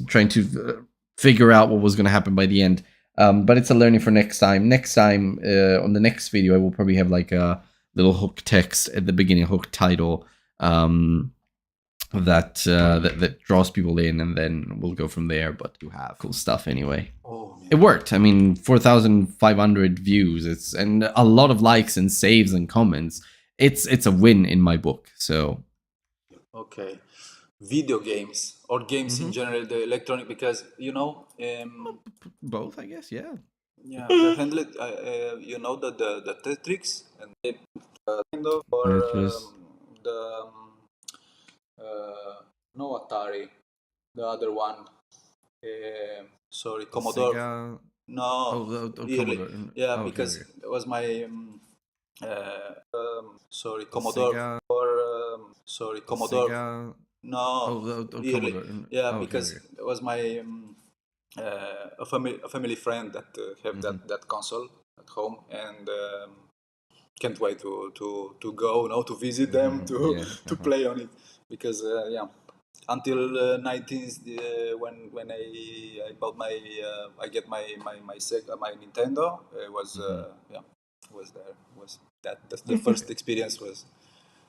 trying to figure out what was going to happen by the end. But it's a learning for next time. Next time, on the next video, I will probably have like a little hook text at the beginning, hook title, that draws people in, and then we'll go from there. But you have cool stuff anyway. It worked. I mean, 4,500 views. And a lot of likes and saves and comments. It's a win in my book. So. Okay. Video games or games in general, the electronic, because both, I guess. Yeah. Yeah, the handle. The Tetris and kind of, or the no Atari, the other one. Sorry, Commodore. Sega. No, really. Commodore. Yeah, because it was my sorry, Commodore. Sega. Sorry, Commodore. Sega. No, really. Commodore. Yeah, because it was my a family friend that have that console at home, and can't wait to go now to visit them to play on it, because until 19th, when I bought I get my Sega, my Nintendo, was there. Was that the first experience was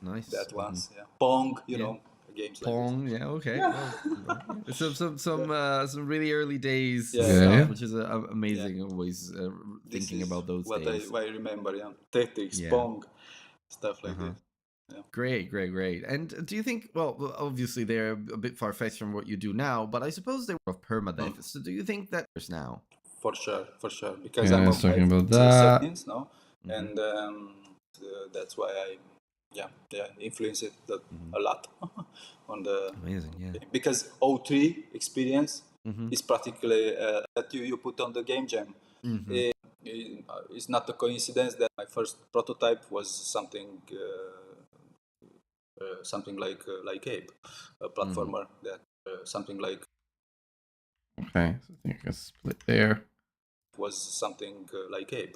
nice. that once. Yeah, Pong, you know, games like Pong, yeah, okay. Yeah. Well, some really early days Yeah, stuff, yeah. which is amazing. Always this. thinking This is about those what days. I remember. Yeah, Tetris, Yeah. Pong, stuff like Uh-huh. this. Yeah. Great. And do you think? Well, obviously they're a bit far fetched from what you do now, but I suppose they were of permadeath. So do you think that there's now? For sure, because Yeah, I'm I a was talking about that. settings, no, Mhm. and that's why I, influence it Mhm. a lot on the Amazing, yeah. because O3 experience Mm-hmm. is practically that you put on the game jam. Mm-hmm. It's not a coincidence that my first prototype was something like Abe, a platformer that something like Okay, so I think I can split there. was something like Abe,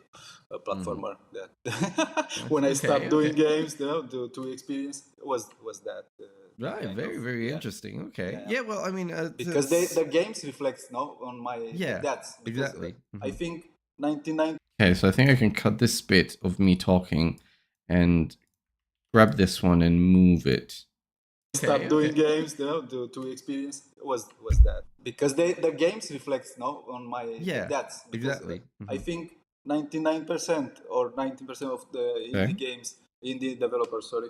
a platformer that Yes, when I okay, start doing okay. games, to experience was that Right, kind very, of, very interesting. Okay. yeah. Yeah, well, I mean, Because the games reflects on my yeah, that's because exactly. I Mhm. think 99 Okay, so I think I can cut this bit of me talking and grab this one and move it. start doing Okay. games to experience was that because the games reflects on my Yeah, that's because exactly. I Mhm. think 99% or 90% of the Okay. indie developers, sorry,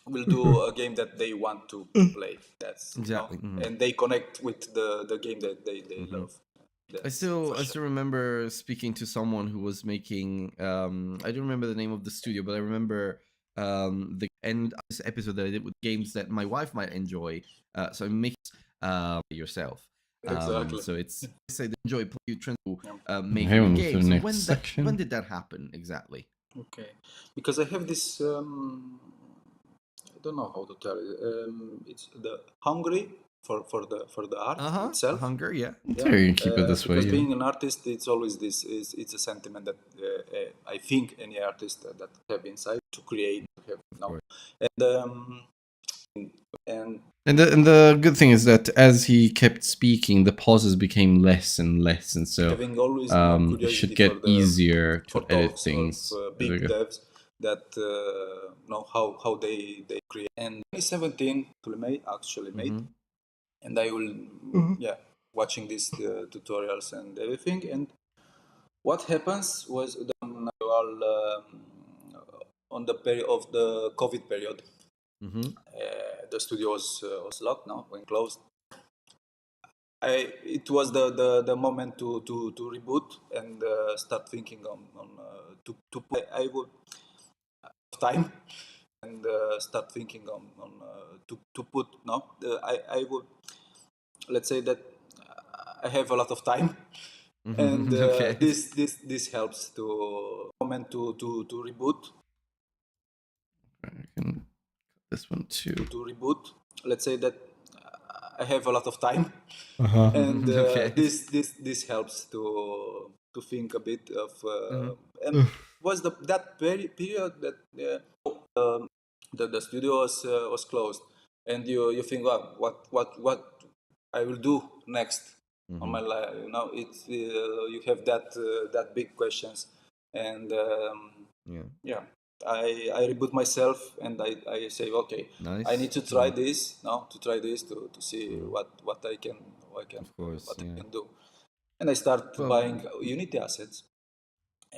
will do a game that they want to play. That's Exactly. Mhm. and they connect with the game that they Mhm. love. I That's still for I sure. still remember speaking to someone who was making I don't remember the name of the studio, but I remember the end of this episode that I did with games that my wife might enjoy. So I make yourself. Exactly. So it's I say they enjoy you trying to make Okay, new we'll move to the games. So next section. when did that happen exactly? Okay, because I have this. I don't know how to tell it. It's the hungry for the art itself. Hunger, yeah. There you can keep it this way. Because Yeah. being an artist, it's always this. It's a sentiment that I think any artist that have inside to create, to have now, and And the good thing is that as he kept speaking, the pauses became less and less, and so having always it should curiosity get easier for to edit talks of things. There we big go. devs that know how they create. And 2017 actually made, Mm-hmm. and I will watching these tutorials and everything. And what happens was on the period of the COVID period, Mm-hmm. the studio was locked now when closed. It was the moment to reboot and start thinking on to put. I would time and start thinking on to put no. I would, let's say that I have a lot of time, and Mm-hmm. Okay. this helps to moment to reboot I can cut this one too. to reboot. Let's say that I have a lot of time, and Okay. this helps to think a bit of Mm-hmm. and was that period that the studio was closed, and you think, well, what I will do next on Mm-hmm. my life. It's you have that big questions, and Yeah. yeah, I reboot myself and I say, okay, I Nice. need to try Mm-hmm. this now to try this to see Mm-hmm. what I can Of course. what I Yeah. can do, and I start Well. buying Unity assets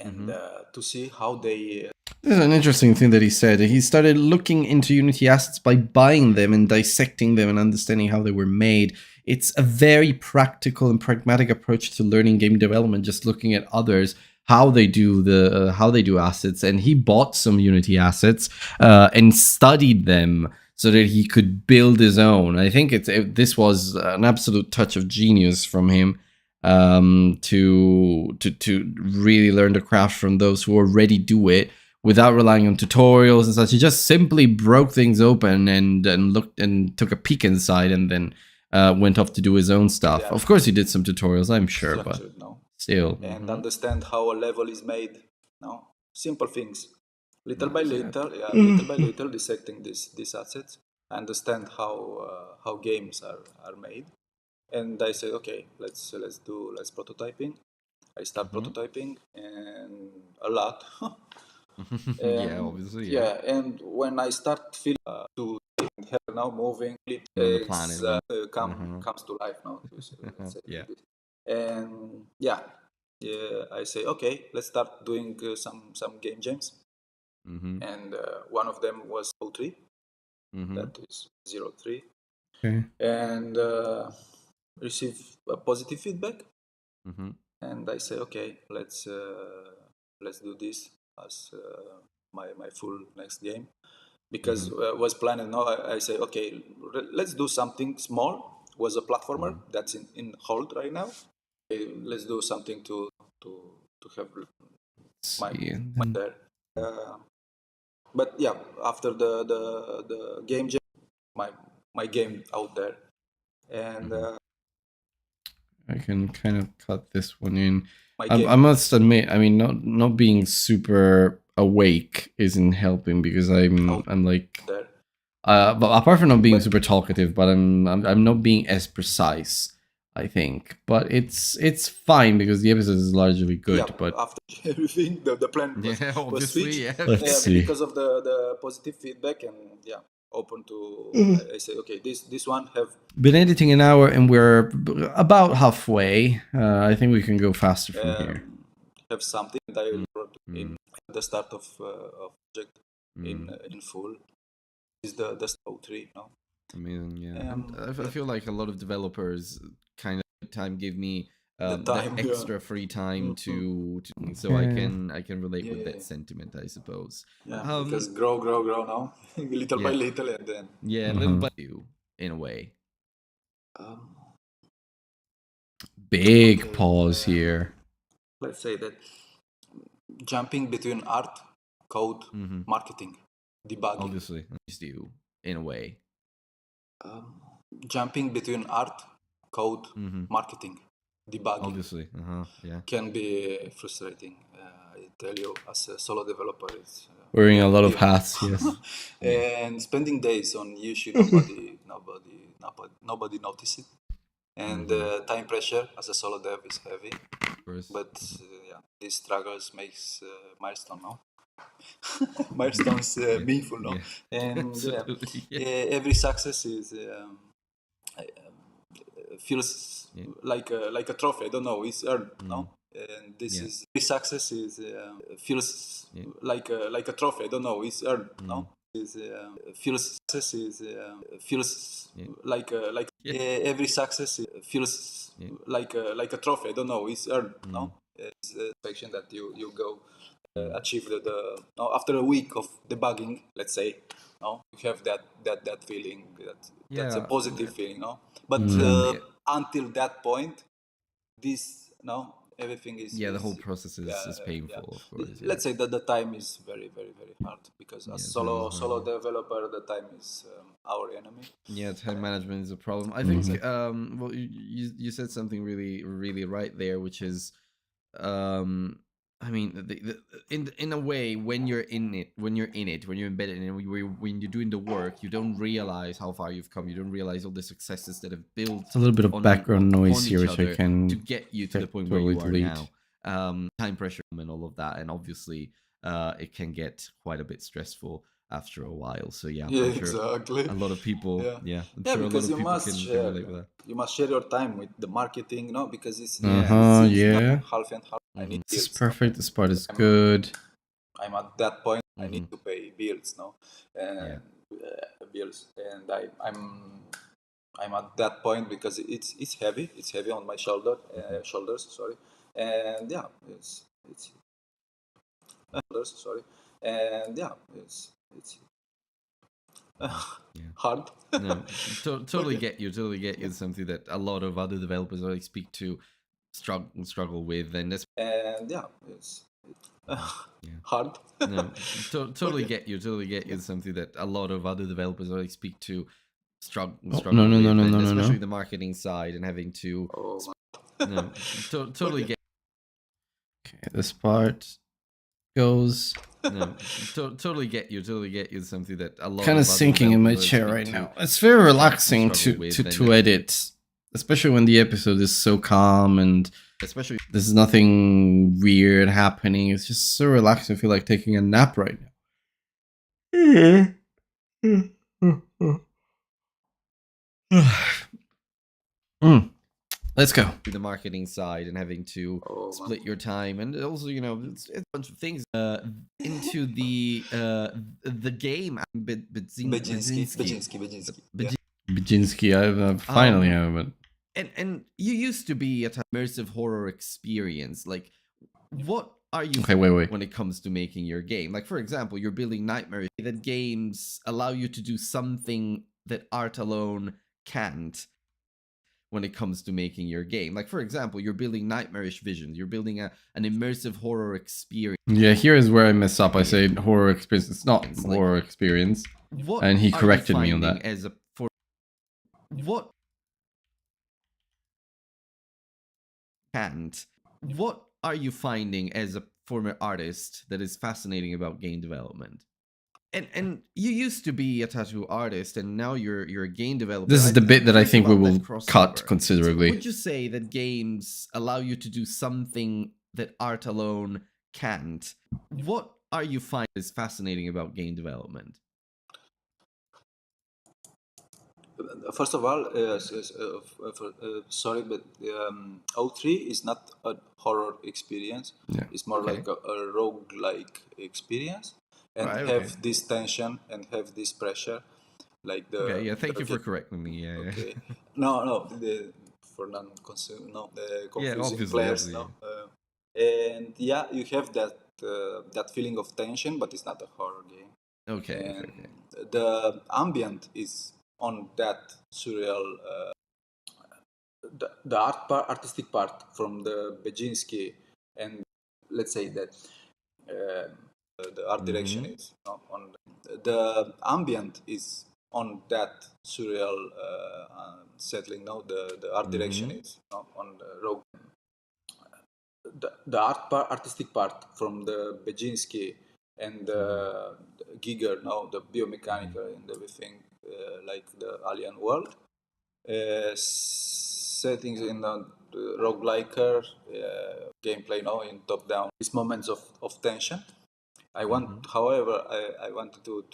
and Mm-hmm. to see how they This is an interesting thing that he said. He started looking into Unity assets by buying them and dissecting them and understanding how they were made. It's a very practical and pragmatic approach to learning game development. Just looking at others, how they do assets, and he bought some Unity assets and studied them so that he could build his own. I think this was an absolute touch of genius from him to really learn the craft from those who already do it without relying on tutorials and such. He just simply broke things open and looked and took a peek inside and then went off to do his own stuff. Yeah. Of course, he did some tutorials, I'm sure, but structured now still. and understand how a level is made. Now, simple things, little by Nice, yeah. little, little by little, dissecting these assets. Understand how games are made, and I say, okay, let's prototyping. I start prototyping and a lot. Yeah, And obviously, yeah. and when I start feeling to have now, moving. On the It's planet. comes to life now. Let's say Yeah. like this. And yeah, I say okay, let's start doing some game jams. And one of them was 03. That is 03. Okay. And receive a positive feedback. And I say okay, let's do this as my full next game, because was planned. Now I say okay, let's do something small. Was a platformer that's in hold right now. Okay, let's do something to have my there. But yeah, after the game jam, my game out there, and I can kind of cut this one in. my I game must admit, I mean, not being super awake isn't helping because I'm like, there. but apart from not being super talkative, but I'm not being as precise, I think. But it's fine because the episode is largely good. Yeah, but after everything, the plan was, Yeah, was obviously, switched. yeah. Let's see. Because of the positive feedback, and yeah, open to. I say okay, this one have been editing an hour and we're about halfway. I think we can go faster from here. have something that I wrote in the start of project in full. Is the 03 no? Amazing, yeah. And I feel like a lot of developers kind of time give me The the time, yeah. extra free time to so I can relate with that sentiment, I suppose. Yeah, because grow now, little by little, and then Yeah, little by little, in a way. Big pause here. Let's say that jumping between art, code, marketing, debugging. Obviously, just you, in a way. Jumping between art, code, marketing, debugging. Obviously, yeah. Can be frustrating. I tell you, as a solo developer, it's Wearing a lot of hats, yes. And spending days on Yushi, nobody notice it. And time pressure as a solo dev is heavy. But yeah, these struggles makes milestone now. Milestones meaningful now. And every success is feels like a trophy. I don't know, it's earned, no? And this is every success is feels like a trophy. I don't know, it's earned, no? Is feels success is feels like every success feels like a trophy. I don't know, it's earned, no? It's a section that you go achieve the no, after a week of debugging, let's say, no, you have that feeling that's a positive feeling, no? But until that point, this no, everything is the whole process is painful, of course. Let's say that the time is very hard, because as solo developer, the time is our enemy. Yeah, time management is a problem. I think well, you said something really right there, which is I mean, in a way, when you're in it, when you're embedded in it, when you're doing the work, you don't realize how far you've come. You don't realize all the successes that have built. A little bit of background noise here, which I can to get you to the point where you are now. Time pressure and all of that, and obviously, it can get quite a bit stressful after a while. So yeah, I'm sure exactly. a lot of people, I'm sure because a lot of you people must can share, relate with that. You must share your time with the marketing, no? Because it's half and half. I need this is bills, perfect. This part is good. I'm at that point. I need to pay bills, no? And bills, and I'm at that point because it's heavy. It's heavy on my shoulders. Sorry, and yeah, it's shoulders. Sorry, and yeah, it's hard. No, totally get you. Totally get you. It's something that a lot of other developers I speak to struggle with, and that's yeah, it's hard. No, totally get you. Totally get you. It's something that a lot of other developers I speak to struggle with, especially the marketing side and having to. Totally get. Okay, this part goes. No, totally get you. Totally get you. It's something that a lot kind of sinking in my chair right now. It's very relaxing to edit, especially when the episode is so calm and especially there's nothing weird happening. It's just so relaxing. I feel like taking a nap right now. Let's go. The marketing side and having to Oh, split your time, and also it's a bunch of things into the game. Bejinsky. Yeah. Bajinski, I finally have it. And you used to be a immersive horror experience. Like, what are you Okay, wait. when it comes to making your game? Like, for example, you're building nightmares. That games allow you to do something that art alone can't. When it comes to making your game, like for example, you're building nightmarish visions. You're building an immersive horror experience. Yeah, here is where I mess up. I say horror experience. It's not horror experience. What and he are you corrected me on finding that. What are you finding as a former artist that is fascinating about game development? And you used to be a tattoo artist, and now you're a game developer. This is the bit that I curious think we about will that crossover. cut So considerably. would you say that games allow you to do something that art alone can't? What are you finding is fascinating about game development? First of all, sorry, but O3 is not a horror experience. Yeah. It's more Okay. like a rogue-like experience, and Right, have okay. this tension and have this pressure, like the. Okay, yeah, thank you for the- correcting me. Yeah, yeah. Okay. No, for non-consumer, no, the Yeah, confusing obviously, players, obviously. no. And yeah, you have that feeling of tension, but it's not a horror game. Okay, And okay. the ambient is on that surreal. The artistic part from the Bejinsky, and let's say that the art direction is on the ambient is on that surreal settling. No, the art direction is on the rogue. The artistic part from the Bejinsky and the Giger, no, the biomechanical and everything, like the alien world. Settings in the rogueliker gameplay, no, in top down. These moments of tension. I want, however, I wanted to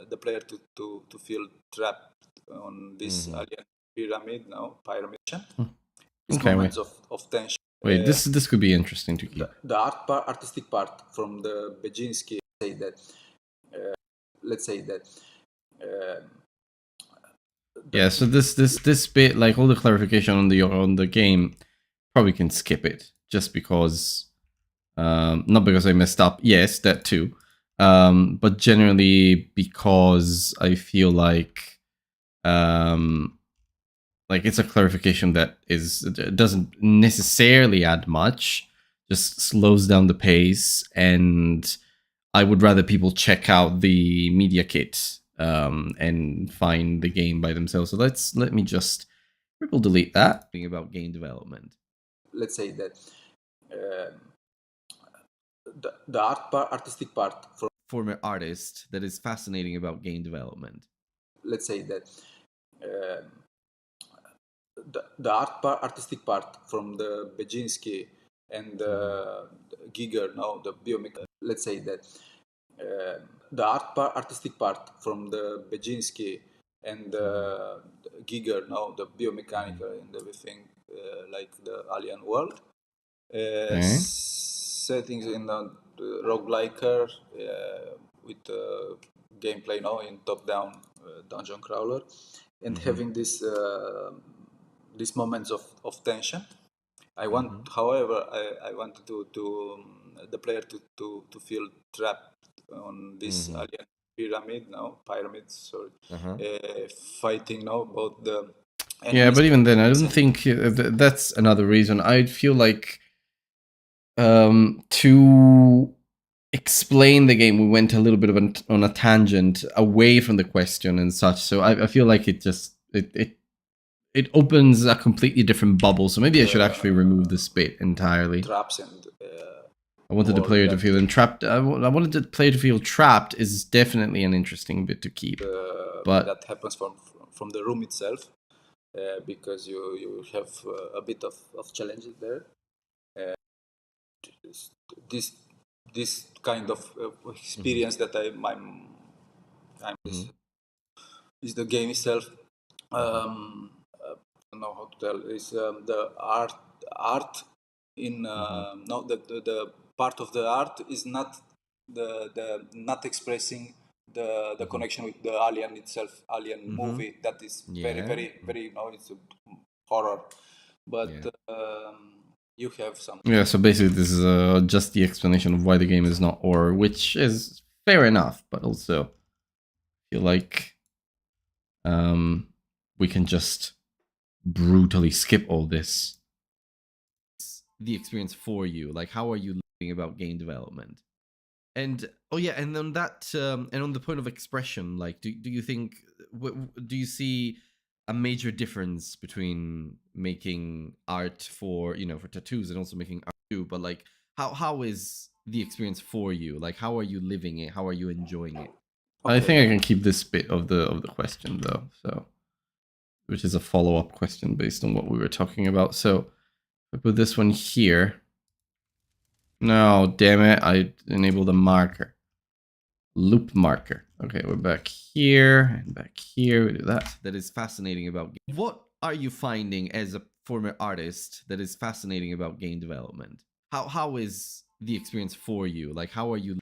the player to feel trapped on this alien pyramid, no, pyramid. These Okay, moments of tension. Wait, this could be interesting to keep. The artistic part from the Bejinsky, say that. Let's say that. Yeah, so this bit, like all the clarification on the game, probably can skip it just because, not because I messed up. Yes, that too, but generally because I feel like it's a clarification that doesn't necessarily add much, just slows down the pace, and I would rather people check out the media kit and find the game by themselves. So let me just triple delete that. Thing about game development. Let's say that the artistic part from Former artist that is fascinating about game development. let's say that the artistic part from the Bejinsky and the Giger, no, the biomechanical. Let's say that the artistic part from the Bejinsky and the Giger, no, the biomechanical and everything, like the alien world. Settings in the rogueliker with gameplay now in top-down dungeon crawler, and having these moments of tension. I want, however, I wanted to the player to feel trapped on this alien pyramid now, pyramids, sorry, fighting now about the. Yeah, but even then, I don't think that's another reason. I'd feel like to explain the game, we went a little bit of on a tangent away from the question and such. So I feel like it opens a completely different bubble. So maybe I should actually remove this bit entirely. Traps and. I wanted the player to feel entrapped. I wanted the player to feel trapped is definitely an interesting bit to keep. But that happens from the room itself, because you have a bit of challenges there. This kind of experience that I'm is the game itself. I don't know how to tell, is the art in no the part of the art is not the not expressing the connection with the alien itself, alien movie that is very Yeah. very very it's a horror, but Yeah. you have some. Yeah, so basically, this is just the explanation of why the game is not horror, which is fair enough, but also feel like we can just brutally skip all this. The experience for you, like how are you living about game development? And oh yeah, and on that and on the point of expression, like do you think do you see a major difference between making art for for tattoos and also making art too? But like how is the experience for you? Like how are you living it? How are you enjoying it? I think I can keep this bit of the question though, so which is a follow-up question based on what we were talking about. So I put this one here. No, damn it, I enabled a marker. Loop marker. Okay, we're back here and back here. We do that. That is fascinating about what are you finding as a former artist that is fascinating about game development? How is the experience for you? Like how are you A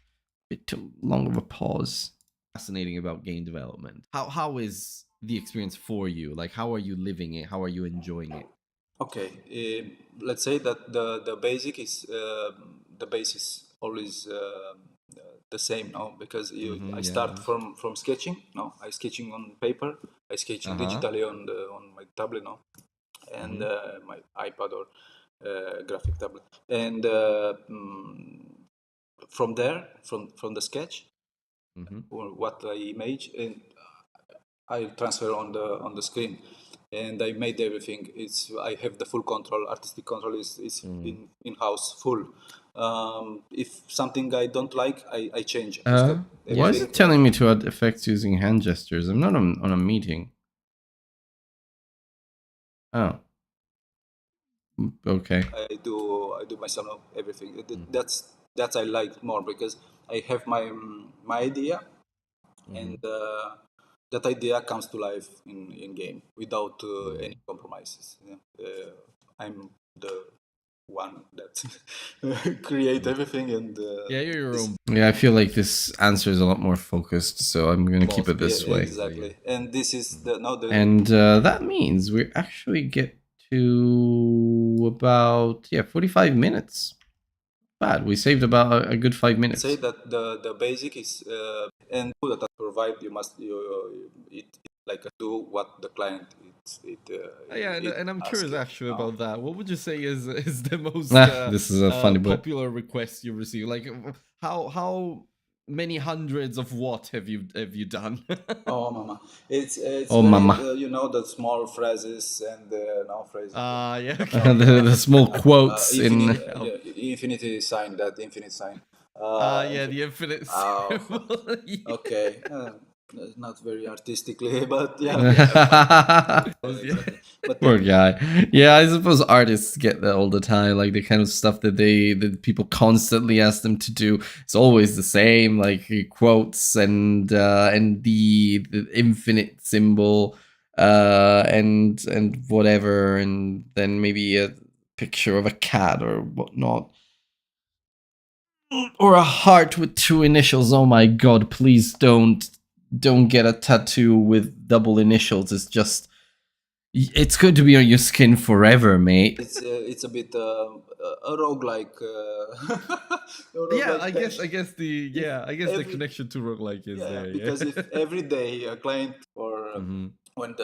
bit too long of a pause. fascinating about game development? How is the experience for you? Like how are you living it? How are you enjoying it? Okay, let's say that the basic is the base is always the same, no? Because I start from sketching, no? I sketching on paper, I sketching digitally on my tablet, no, and my iPad or graphic tablet, and from there, from the sketch, or what I image, and I transfer on the screen, and I made everything. I have the full control. Artistic control is in house full. If something I don't like, I change. Why is it telling me to add effects using hand gestures? I'm not on a meeting. Oh. Okay. I do myself everything. That's I like more because I have my idea, and that idea comes to life in game without any compromises. I'm the one that create everything, and Yeah, you're your own. Yeah, I feel like this answer is a lot more focused, so I'm gonna keep it this way. Exactly. And this is And that means we actually get to about 45 minutes. Bad. We saved about a good 5 minutes. Say that the basic is and that provide it like do what the client And I'm curious actually about that. What would you say is the most this is a funny popular request you receive? Like how many hundreds of what have you done? Oh, mama! It's Oh, very, mama. the small phrases and no phrases. Yeah. the small quotes in infinity sign. That infinite sign. Yeah, the infinite symbol. Yeah. Okay. Not very artistically, but yeah. Exactly. But poor guy. Yeah, I suppose artists get that all the time. Like the kind of stuff that people constantly ask them to do. It's always the same, like quotes and the infinite symbol, and whatever, and then maybe a picture of a cat or whatnot. Or a heart with 2 initials. Oh my god, please don't get a tattoo with double initials. It's going to be on your skin forever, mate. it's a bit a roguelike. Yeah, I guess the connection to roguelike is there. Yeah, because if every day a client or when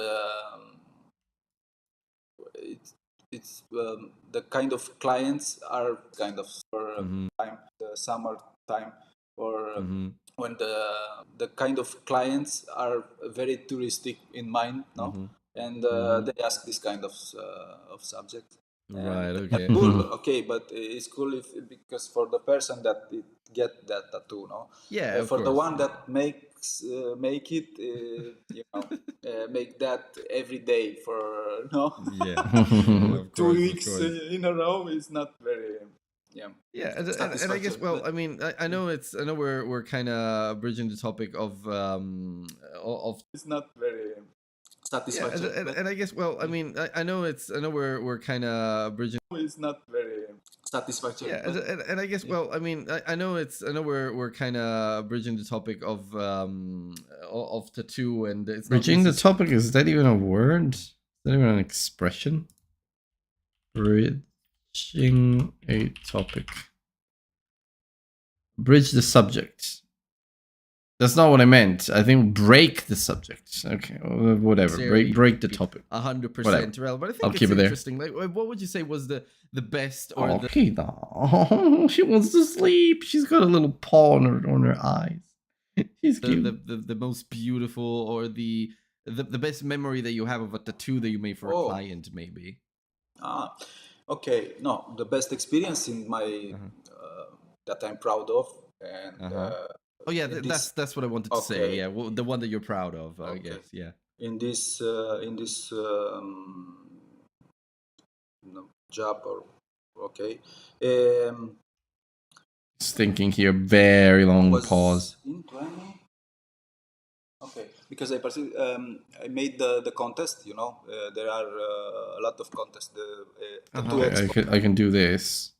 it's the kind of clients are kind of for time, the summer time, or when the kind of clients are very touristic in mind, no, and they ask this kind of subject. right. And Okay. cool, okay, but it's cool because for the person that it get that tattoo, no, Yeah, of for the course. one that make it, make that every day for Yeah. Of 2 course, weeks in a row is not very Yeah, and I guess I mean I know we're kind of bridging the topic of it's not very satisfaction. And I guess, well, I mean, I know we're kind of bridging. It's not very satisfaction. Yeah, and I guess, well, I mean, I know we're kind of bridging the topic of tattoo, and it's not Bridging the topic, is that even a word? Is that even an expression? Bridging a topic. Bridge the subject. That's not what I meant. I think break the subject. Okay, whatever. Break the topic. 100% relevant. But I think I'll it's keep it there. interesting. Like, what would you say was the best or the Okay, no. She wants to sleep. She's got a little paw on her eyes. She's cute. the most beautiful or the best memory that you have of a tattoo that you made for a client, maybe? Okay. No, the best experience in my that I'm proud of, and oh yeah, that's what I wanted to say. Yeah, well, the one that you're proud of, I guess. Yeah. In this job, or Just thinking here, very long pause. In 20. Okay, because I made the contest. You know, there are a lot of contests. I can do this.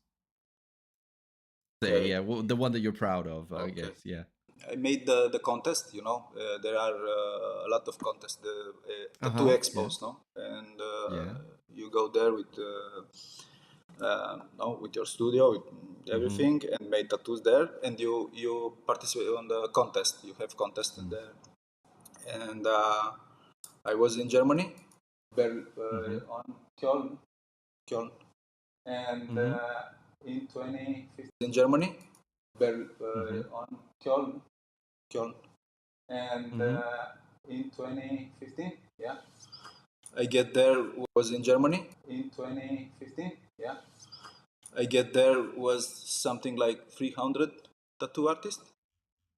Yeah, well, the one that you're proud of, I guess. Yeah. I made the contest. You know, there are a lot of contests. The tattoo expos, no, and you go there with with your studio, with everything, and made tattoos there, and you participate on the contest. You have contests in there, and I was in Germany, on Köln, and in 2015 in Germany, on Köln, and in 2015, I get there, was in Germany in 2015. I get there, was something like 300 tattoo artists.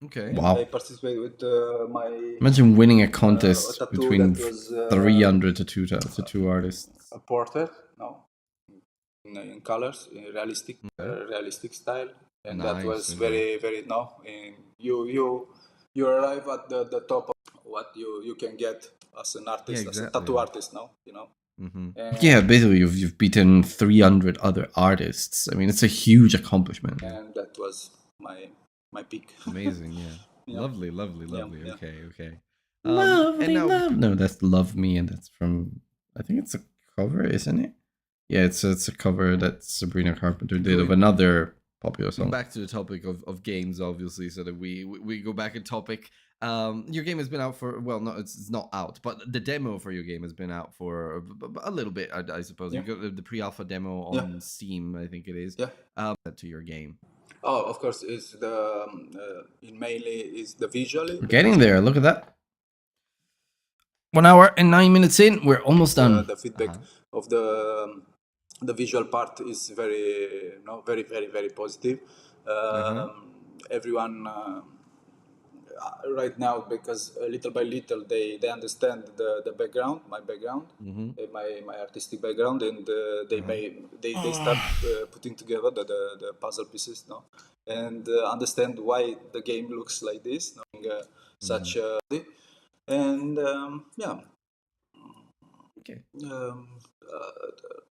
Okay. Wow. I participated with my. Imagine winning a contest between was, 300 tattoo artists. A portrait, no, in colors, in realistic style, and that was very And you arrive at the top of what you can get as an artist, as a tattoo artist, no, you know. Yeah, basically you've beaten 300 other artists. I mean, it's a huge accomplishment. And that was my peak. Amazing, yeah. Lovely. Okay. No, that's Love Me, and that's from, I think it's a cover, isn't it? Yeah, it's a cover that Sabrina Carpenter did of another popular song. Back to the topic of games, obviously, so that we go back in topic. Your game has been out for, well, no, it's not out, but the demo for your game has been out for a little bit, I suppose. You got the pre-alpha demo on Steam, I think it is. To your game. Oh, of course, it's the mainly is the visual. We're getting there. Look at that. 1 hour and 9 minutes in. We're almost done. The feedback of the visual part is very, very positive. Everyone right now, because little by little they understand the background, my background, my artistic background, and they start putting together the puzzle pieces, no, and understand why the game looks like this, such and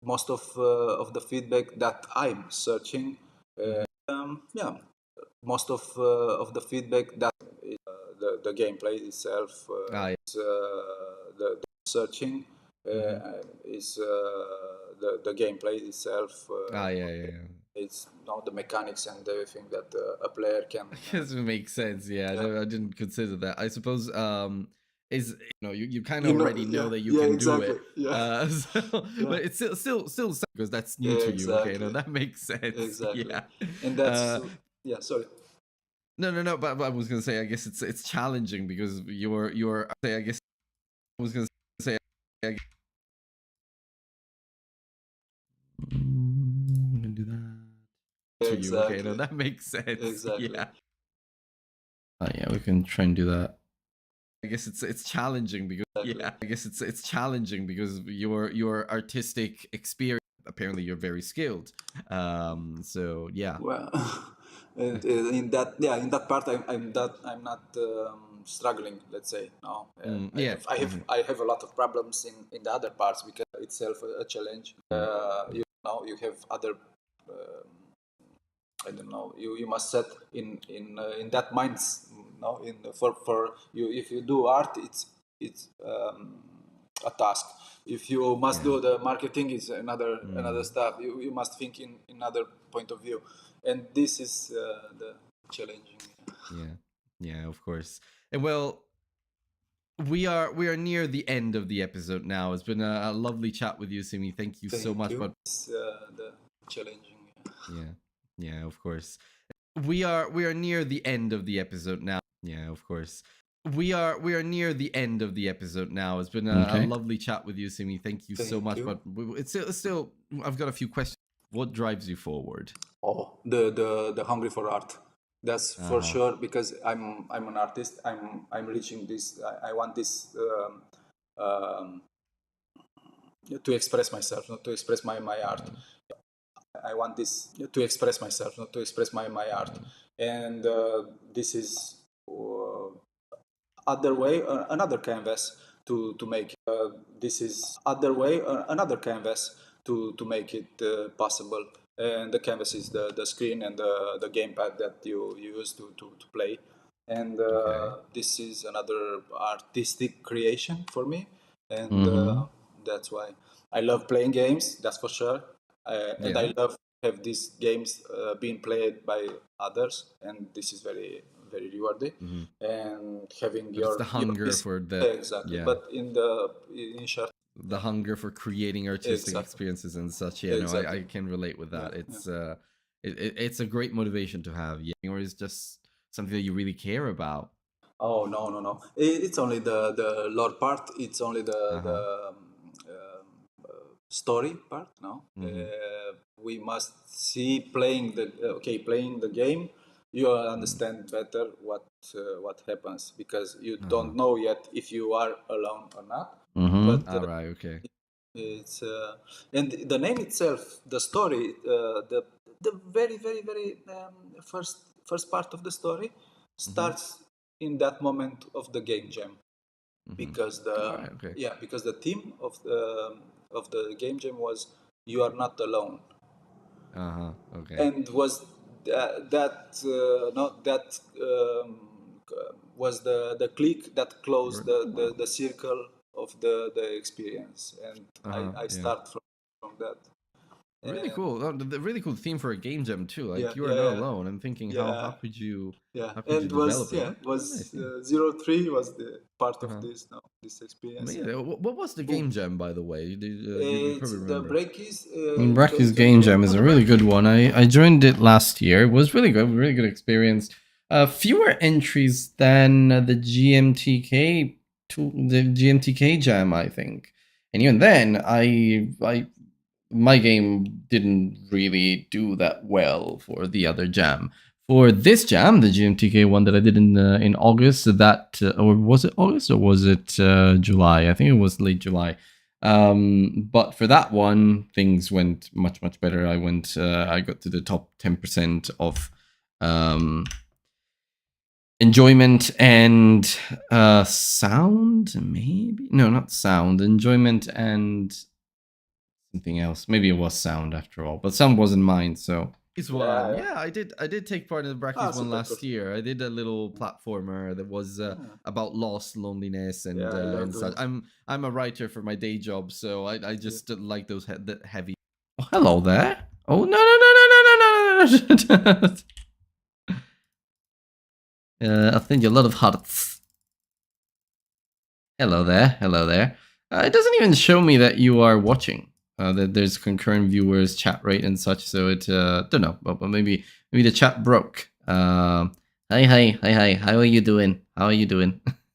most of the feedback that I'm searching, most of the feedback that the gameplay itself is the searching is the gameplay itself. It's the mechanics and everything that a player can. I guess it makes sense. Yeah, I didn't consider that. I suppose is you kind of already know that you can do it. But it's still because that's new to you. Okay, that makes sense. Exactly. Yeah, and that's sorry. No. But I was gonna say, I guess it's challenging because you're. I guess I was gonna say. I'm gonna do that. To you, that makes sense. Exactly. Yeah. Yeah, we can try and do that. I guess it's challenging because I guess it's challenging because your artistic experience, apparently you're very skilled. So yeah. Well, And in that part, I'm not struggling. Let's say no. Yeah. I have a lot of problems in the other parts because itself a challenge. You have other. I don't know. You must set in that minds. No, for you, if you do art, it's a task. If you must do the marketing, is another stuff. You must think in another point of view, and this is the challenging. Yeah, of course. And well, we are near the end of the episode now. It's been a lovely chat with you, Simi. Thank you so much. But It's the challenging. yeah, of course. We are near the end of the episode now. Yeah, of course. We are near the end of the episode now. It's been a lovely chat with you, Simi. Thank you so much. But it's still I've got a few questions. What drives you forward? Oh, the hungry for art. That's for sure because I'm an artist. I'm reaching this. I want this to express myself, not to express my art. I want this to express myself, not to express my art. And this is other way, another canvas to make. This is other way, another canvas to make it possible. And the canvas is the screen and the gamepad that you use to play. And this is another artistic creation for me. And that's why I love playing games, that's for sure. And I love have these games being played by others, and this is very very rewarding. And having But it's the hunger for the exactly. But in short, the hunger for creating artistic Exactly. experiences and such. Exactly. I can relate with that. It's a great motivation to have, or it's just something that you really care about. Oh no! It's only the lore part. It's only the story part. No, we must see playing the game. You understand better what happens because you don't know yet if you are alone or not. But All right, okay. it's and the name itself, the story, the very very very first part of the story starts in that moment of the game jam because because the theme of the game jam was you are not alone. Okay. And was that not that was the click that closed the circle of the experience, and I start from that. Really cool. Really cool theme for a game jam too. Like Yeah, you are not alone. I'm thinking how could you how could you develop it? Was 03 was the part of this experience. What was the game jam, by the way? You probably remember. The Breakies. Bracky's Game Jam is a really good one. I joined it last year. It was really good, really good experience. Fewer entries than the GMTK Jam, I think. And even then, my game didn't really do that well for the other jam. For this jam, the GMTK one that I did in August, or was it August or was it July? I think it was late July. But for that one, things went much better. I got to the top 10% of enjoyment and sound, maybe? No, not sound. Enjoyment and something else. Maybe it was sound after all, but sound wasn't mine, so. I did take part in the Brackies one last year. I did a little platformer that was about loss, loneliness, and such. I'm a writer for my day job, so I just like those heavy. Oh, hello there. Oh no. I'll send you a lot of hearts. Hello there. It doesn't even show me that you are watching. That there's concurrent viewers, chat rate, and such. So it don't know, but maybe the chat broke. Hi. How are you doing?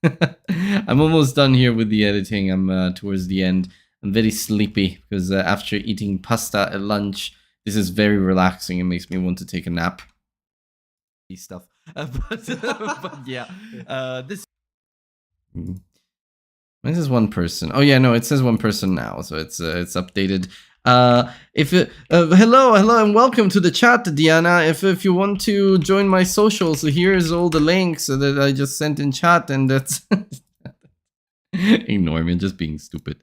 I'm almost done here with the editing. I'm towards the end. I'm very sleepy because after eating pasta at lunch, this is very relaxing. It makes me want to take a nap. Stuff, but yeah, this. This is one person. Oh yeah, no, it says one person now, so it's updated. If hello, and welcome to the chat, Diana. If you want to join my socials, so here's all the links that I just sent in chat, and that's ignore me, just being stupid.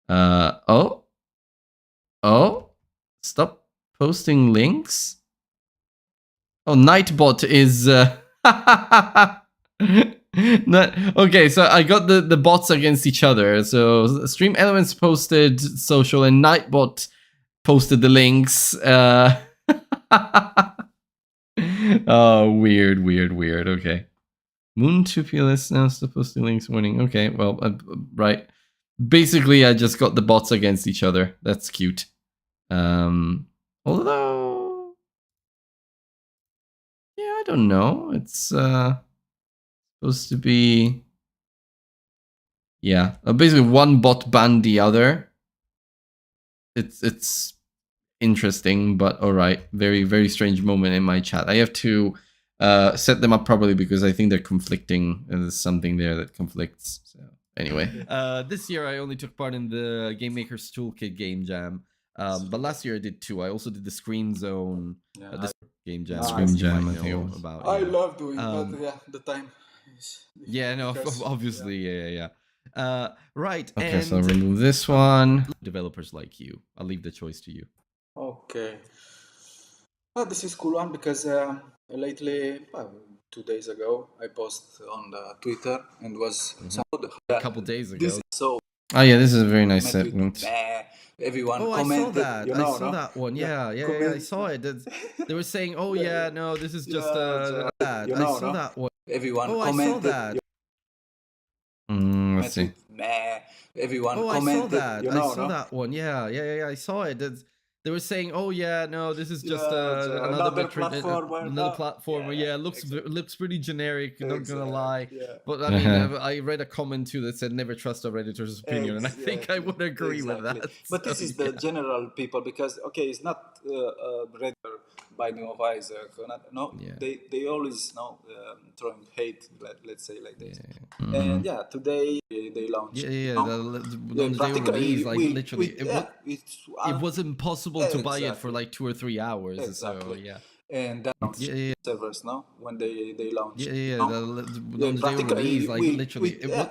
Oh, stop posting links. Oh, Nightbot is. Okay, so I got the bots against each other. So Stream Elements posted social, and Nightbot posted the links. Oh, weird. Okay. Moon 2PLS now supposed to links warning. Okay, well, right. Basically, I just got the bots against each other. That's cute. Although, yeah, I don't know. It's supposed to be, yeah, basically one bot banned the other. It's interesting, but all right. Very strange moment in my chat. I have to set them up properly because I think they're conflicting. There's something there that conflicts. So anyway, this year I only took part in the Game Maker's Toolkit Game Jam. But last year I did two. I also did the Screen Zone, this Game Jam. Screen Jam, I think it was. About. I love doing, but yeah, the time. Yeah, no, obviously, yeah. Right. Okay, so I'll remove this one. Developers like you. I'll leave the choice to you. Okay. Well, this is cool one because lately, 2 days ago, I posted on the Twitter and was a couple days ago. This, so. Oh yeah, this is a very nice segment. Everyone I commented. saw that. I saw that one. Yeah, I saw it. They were saying, "Oh yeah, no, this is just bad." I saw that one. Everyone I commented. saw that. Let's see. Everyone I commented. saw that one. Yeah, I saw it. They were saying, "Oh yeah, no, this is just another platform." Yeah, looks pretty generic. Not gonna lie, but I mean, I read a comment too that said, "Never trust a redditor's opinion," and I think I would agree with that. But this is the general people because it's not Redditor binding of Isaac. They always throwing hate. Let's say like this. And today they launched. The day of release, like literally, it was impossible to buy it for like 2 or 3 hours. Exactly. So yeah. And that's servers now when they launched. The day of release, like literally, it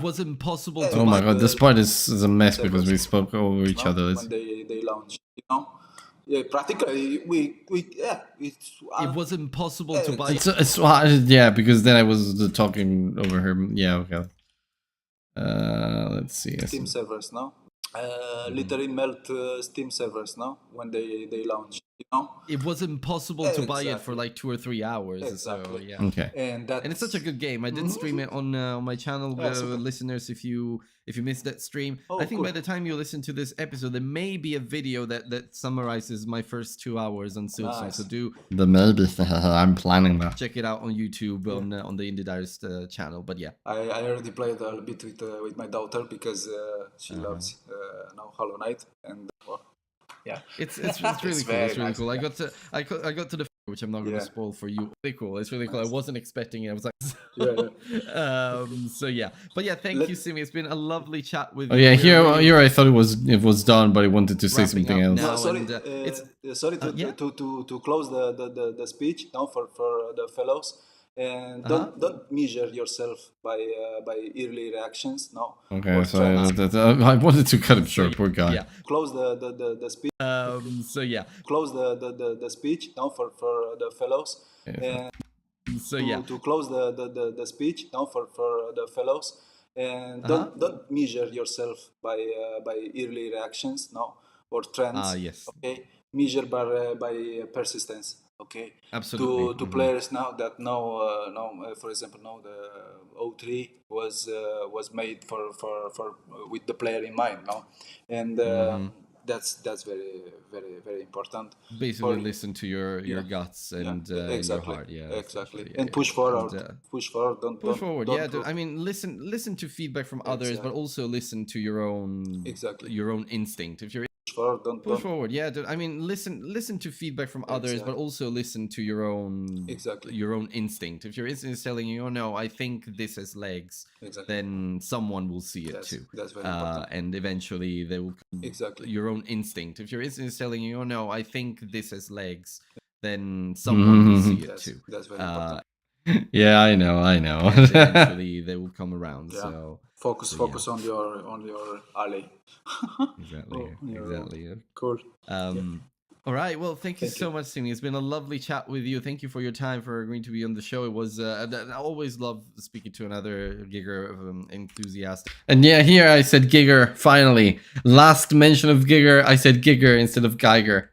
was impossible to. Oh my god, this part is a mess because we spoke over each other. When they launched, Yeah, practically it was impossible to buy. It's yeah, because then I was talking over her. Yeah, okay. Let's see. Steam servers now. Literally melt Steam servers now when they launch. It was impossible to buy it for like 2 or 3 hours. Exactly. So yeah. Okay. And it's such a good game. I did stream it on my channel, listeners. If you missed that stream, I think by the time you listen to this episode, there may be a video that summarizes my first 2 hours on Silksong. So do the maybe I'm planning that. Check it out on YouTube on the Indie Diarist channel. But yeah, I already played a bit with my daughter because she loves now Hollow Knight and. Yeah, it's really cool. It's really cool. I got to the which I'm not going to spoil for you. Really cool. It's really cool. I wasn't expecting it. I was like, so yeah. But yeah, thank you, Simi. It's been a lovely chat with you. Oh yeah, here I thought it was done, but I wanted to say something else. No, sorry, to close the speech now for the fellows. And don't measure yourself by early reactions. No. Okay, so I wanted to cut it short. Poor guy. Yeah. Close the speech. So yeah. Close the speech now for the fellows. Yeah. And so yeah. To close the speech now for the fellows. And don't measure yourself by early reactions. No. Or trends. Yes. Okay. Measure by persistence. Okay. Absolutely. To players now that know, for example, now the O3 was made for with the player in mind, no, and that's very very important. Basically, listen to your guts and your heart. Yeah, exactly. And push forward. Push forward. Don't push forward. I mean, listen to feedback from others, but also listen to your own your own instinct. If you're Or don't Push forward, yeah. I mean, listen to feedback from others, but Exactly. also listen to your own Exactly. your own instinct. If your instinct is telling you, "Oh no, I think this has legs," Exactly. then someone will see it too, That's very important. and eventually they will. Exactly. Your own instinct. If your instinct is telling you, "Oh no, I think this has legs," then someone will see it too. That's very important. Yeah, I know. And eventually they will come around. Yeah. So Focus yeah. on your alley. Exactly. Oh, yeah. Exactly. Cool. All right. Well, thank you Thank so you. much, Simi. It's been a lovely chat with you. Thank you for your time, for agreeing to be on the show. It was. I always love speaking to another Giger enthusiast. And yeah, here I said Giger. Finally, last mention of Giger, I said Giger instead of Geiger.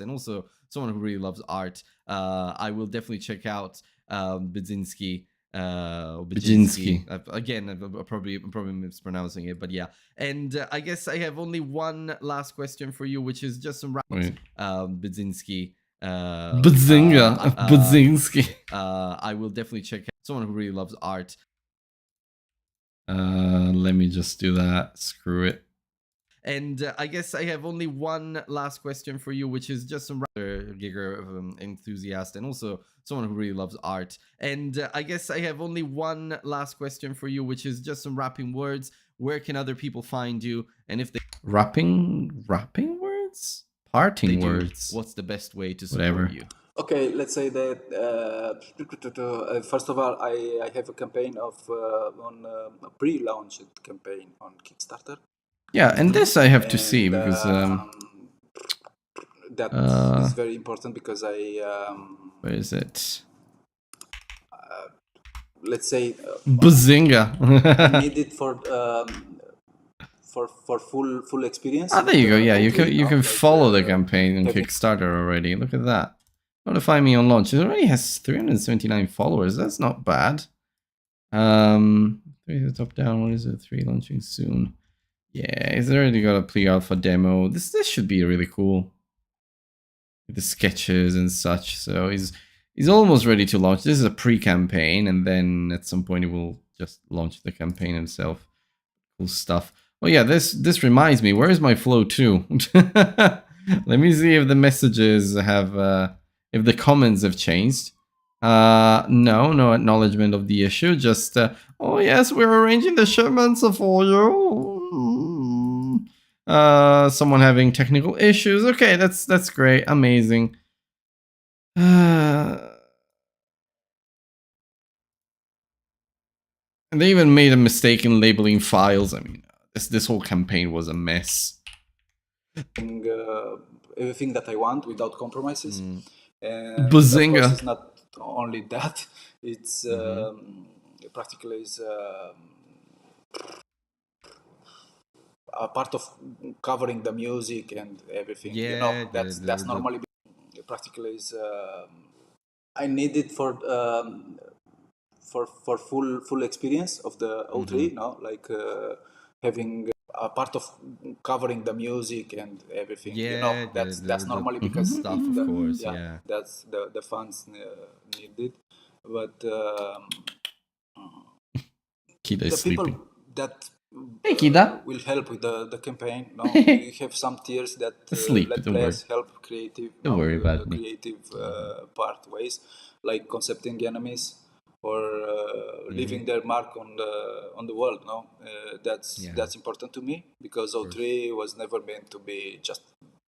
And also someone who really loves art. I will definitely check out Budzinski. Budzinski. Again, I'm probably mispronouncing it, but yeah. And I guess I have only one last question for you, which is just some Budzinski. Budzinga. Budzinski. I will definitely check out someone who really loves art. Let me just do that. Screw it. And I guess I have only one last question for you, which is just some Giger enthusiast and also someone who really loves art. And I guess I have only one last question for you, which is just some wrapping words. Where can other people find you? And if they wrapping words? Parting words. What's the best way to support you? Okay, let's say that first of all, I have a campaign of on a pre-launched campaign on Kickstarter. Yeah, and this I have to see because that is very important because where is it? Let's say Bazinga. need it for full experience. Ah, there you go. Yeah, you can follow the campaign on Kickstarter already. Look at that. Notify me on launch. It already has 379 followers. That's not bad. 3 top down. What is it? 3 launching soon. Yeah, it's already got a pre-alpha demo. This should be really cool. The sketches and such. So he's almost ready to launch. This is a pre-campaign, and then at some point he will just launch the campaign himself. Cool stuff. Oh yeah, this reminds me. Where is my flow 2? Let me see if the messages have if the comments have changed. No acknowledgement of the issue. Just oh yes, we're arranging the shipments for you. Someone having technical issues. Okay, that's great, amazing. And they even made a mistake in labeling files. I mean, this whole campaign was a mess. Everything that I want without compromises. And Bazinga. of course, it's not only that. It's practically is a part of covering the music and everything. Yeah, you know, that's normally practically is. I need it for full experience of the O3. No, like having a part of covering the music and everything. Yeah, you know, that's normally because stuff, of course. Yeah, that's the fans need it, but Kida is people sleeping. that Hey, Kida. will help with the campaign. No, we have some tiers that let players help creative. Don't worry about me. Creative part ways, like concepting enemies or leaving their mark on the world. No, that's important to me because O3 was never meant to be just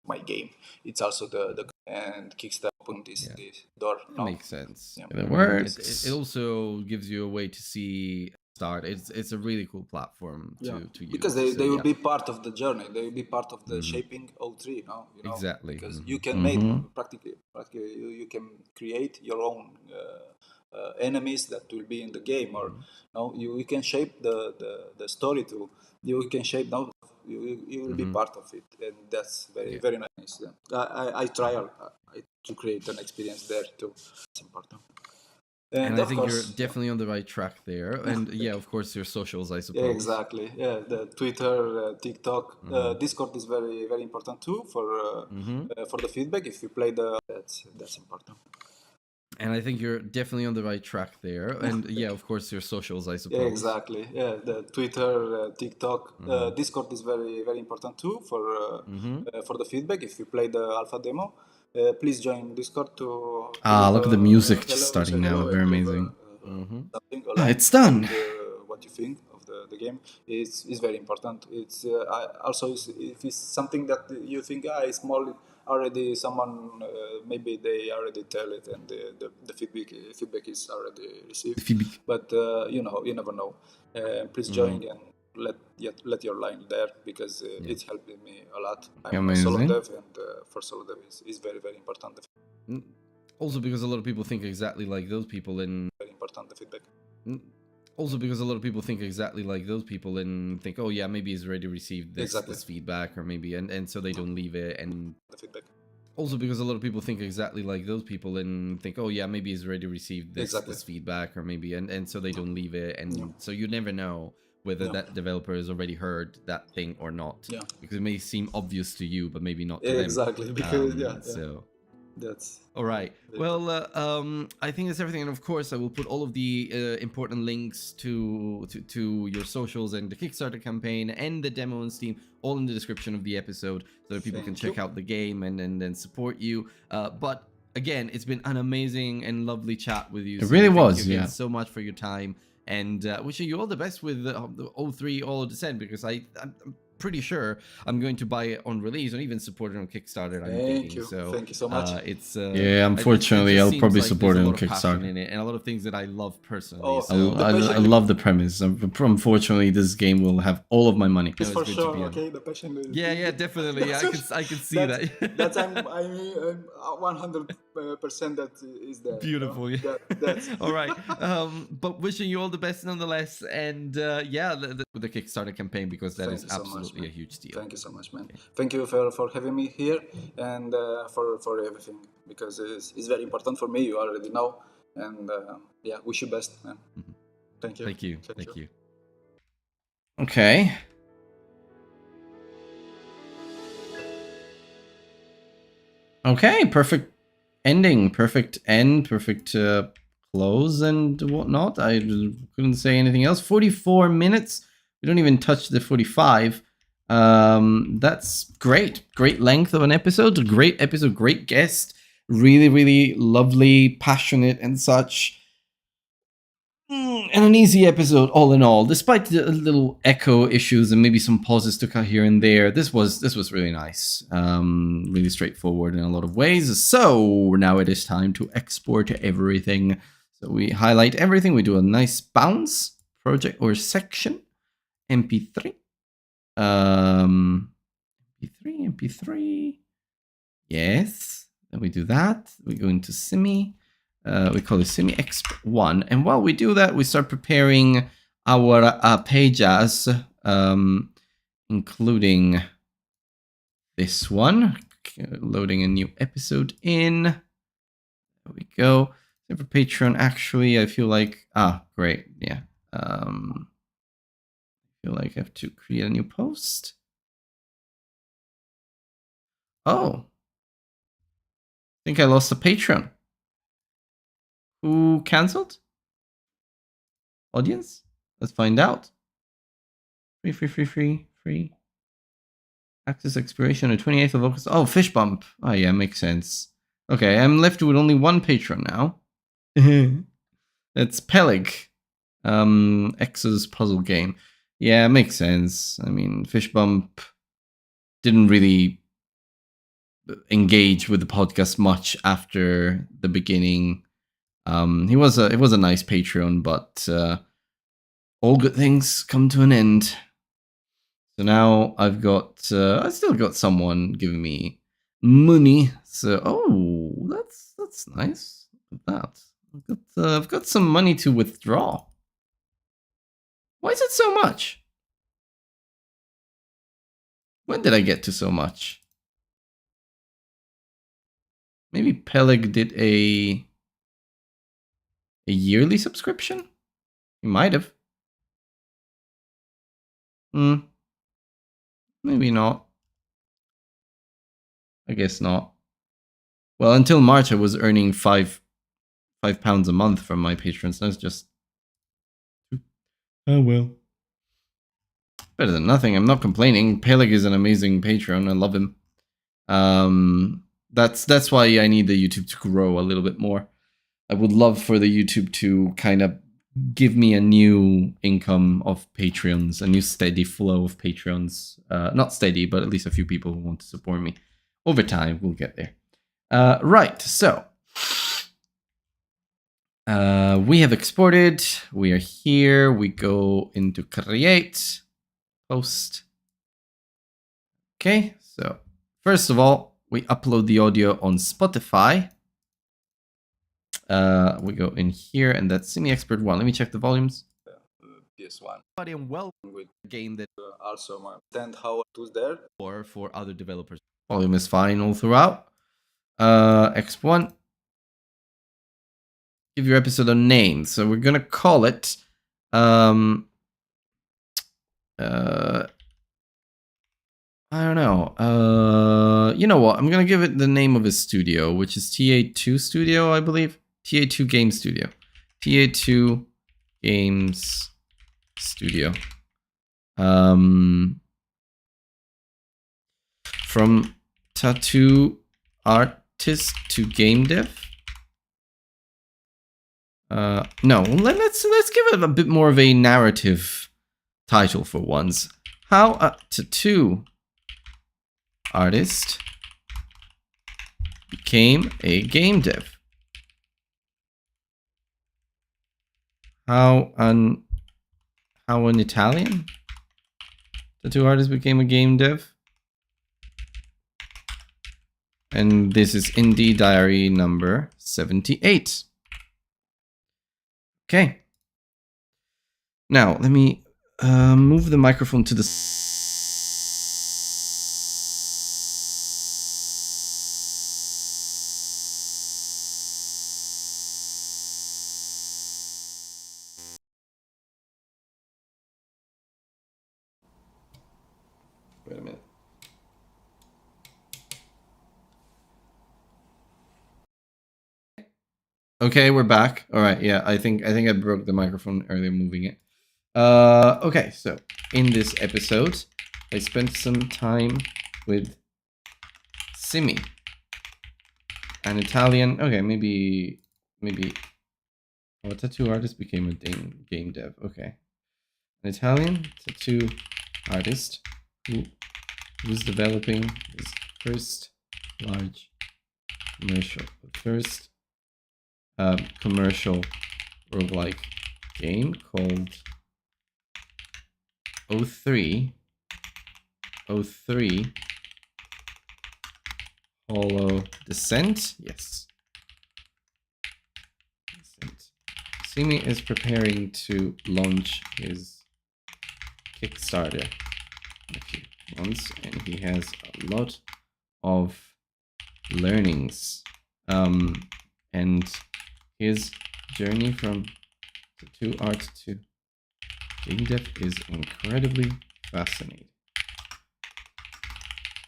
my game. It's also the and Kickstarter opened this door. That makes sense. Yeah. It works. It also gives you a way to see start. It's a really cool platform to use because they will be part of the journey. They will be part of the shaping O3. No, you know, exactly, because you can make practically you can create your own enemies that will be in the game, or no, you can shape the story too. You can shape now. You will be part of it, and that's very nice. I try to create an experience there too. It's important. And I think you're definitely on the right track there. And yeah, of course, your socials, I suppose. Yeah, exactly. Yeah, the Twitter, TikTok, Discord is very important too for the feedback. If you play that's important. And I think you're definitely on the right track there. And yeah, of course, your socials, I suppose. Yeah, exactly. Yeah, the Twitter, TikTok, Discord is very very important too for the feedback. If you play the alpha demo, please join Discord to Ah, leave look at the music just hello, say starting now. hello, and Very leave amazing. something, a Ah, line it's done. about what you think of the game. Is very important. It's also if it's something that you think is small already, someone maybe they already tell it, and the feedback is already received. Feedback. But you never know. Please join and let your line there, because it's helping me a lot. I'm a solo Amazing. dev, and for solo dev is very very important. Also, because a lot of people think exactly like those people in. Very important, the feedback. Also, because a lot of people think exactly like those people and think, oh yeah, maybe he's already received this Exactly. this feedback, or maybe and so they don't leave it. And The feedback. also because a lot of people think exactly like those people and think, oh yeah, maybe he's already received this Exactly. this feedback, or maybe and so they don't leave it. And so you never know whether that developer has already heard that thing or not, Yeah. because it may seem obvious to you, but maybe not to them. Exactly, because So that's all right. Well, I think that's everything, and of course, I will put all of the important links to your socials and the Kickstarter campaign and the demo on Steam, all in the description of the episode, so that people can check out the game and support you. But again, it's been an amazing and lovely chat with you. It really Thank was, you again yeah. so much for your time, and wishing you all the best with the 03 All Descent, because I'm pretty sure I'm going to buy it on release and even support it on Kickstarter. I'm thinking. So thank you so much. It's Yeah, unfortunately, I'll probably support it on Kickstarter. in it, and a lot of things that I love personally. Oh, So I love the premise. Unfortunately, this game will have all of my money. it's for good to sure. be on. Okay, the passion. Yeah, definitely. I can see that. That's I'm 100% that is there. Beautiful. You know? Yeah. That's All right. But wishing you all the best nonetheless, and yeah, with the Kickstarter campaign, because that Thank is you so much, absolutely man. a huge deal. Thank you so much, man. Thank you for having me here, and for everything, because it's very important for me. You already know, and yeah, wish you best, man. Thank you. Thank you. Okay. Okay, perfect ending, perfect end, perfect close and whatnot. I couldn't say anything else. 44 minutes. We don't even touch the 45. That's great. Great length of an episode. Great episode. Great guest. Really, really lovely, passionate, and such. And an easy episode all in all, despite the little echo issues and maybe some pauses to cut here and there. This was really nice, really straightforward in a lot of ways. So now it is time to export everything. So we highlight everything. We do a nice bounce project or section, MP3, MP3. Yes, then we do that. We go into Simi. We call it Simi Exp1. And while we do that, we start preparing our pages, including this one. Loading a new episode in. There we go. For Patreon, actually, I feel like... great. Yeah. I feel like I have to create a new post. Oh. I think I lost a patron. Who cancelled? Audience? Let's find out. Free. Access expiration on the 28th of August. Oh, Fish Bump. Oh, yeah, makes sense. Okay, I'm left with only one patron now. That's Peleg. X's puzzle game. Yeah, makes sense. I mean, Fish Bump didn't really engage with the podcast much after the beginning. It was a nice Patreon, but all good things come to an end. So now I still got someone giving me money. So that's nice. Look at that. I've got some money to withdraw. Why is it so much? When did I get to so much? Maybe Peleg did a yearly subscription? He might have. Maybe not. I guess not. Well, until March, I was earning £5 a month from my patrons. That's just oh well, better than nothing. I'm not complaining. Peleg is an amazing patron. I love him. That's why I need the YouTube to grow a little bit more. I would love for the YouTube to kind of give me a new income of Patreons, a new steady flow of Patreons. Not steady, but at least a few people who want to support me. Over time, we'll get there. Right, so we have exported. We are here. We go into create, post. Okay, so first of all, we upload the audio on Spotify. We go in here, and that's Simi Expert 1. Let me check the volumes. PS1. Everybody and welcome With a game that also understand how it was there. or for other developers. Volume is fine all throughout. X1. Give your episode a name. So we're gonna call it I don't know. You know what? I'm gonna give it the name of his studio, which is TA2 Studio, I believe. TA2 Game Studio. TA2 Games Studio. From tattoo artist to game dev. No, let's give it a bit more of a narrative title for once. How a tattoo artist became a game dev. How an Italian tattoo artist became a game dev. And this is Indie Diary number 78. Okay. Now, let me move the microphone to the... Wait a minute. Okay, we're back. All right, yeah, I think I broke the microphone earlier moving it. Okay, so in this episode, I spent some time with Simi, an Italian. Okay, maybe. Oh, a tattoo artist became a game dev. Okay, an Italian tattoo artist who was developing his first large commercial roguelike game called 03 Hollow Descent. Yes. Descent. Simi is preparing to launch his Kickstarter in a few months, and he has a lot of learnings. And his journey from tattoo art to game dev is incredibly fascinating.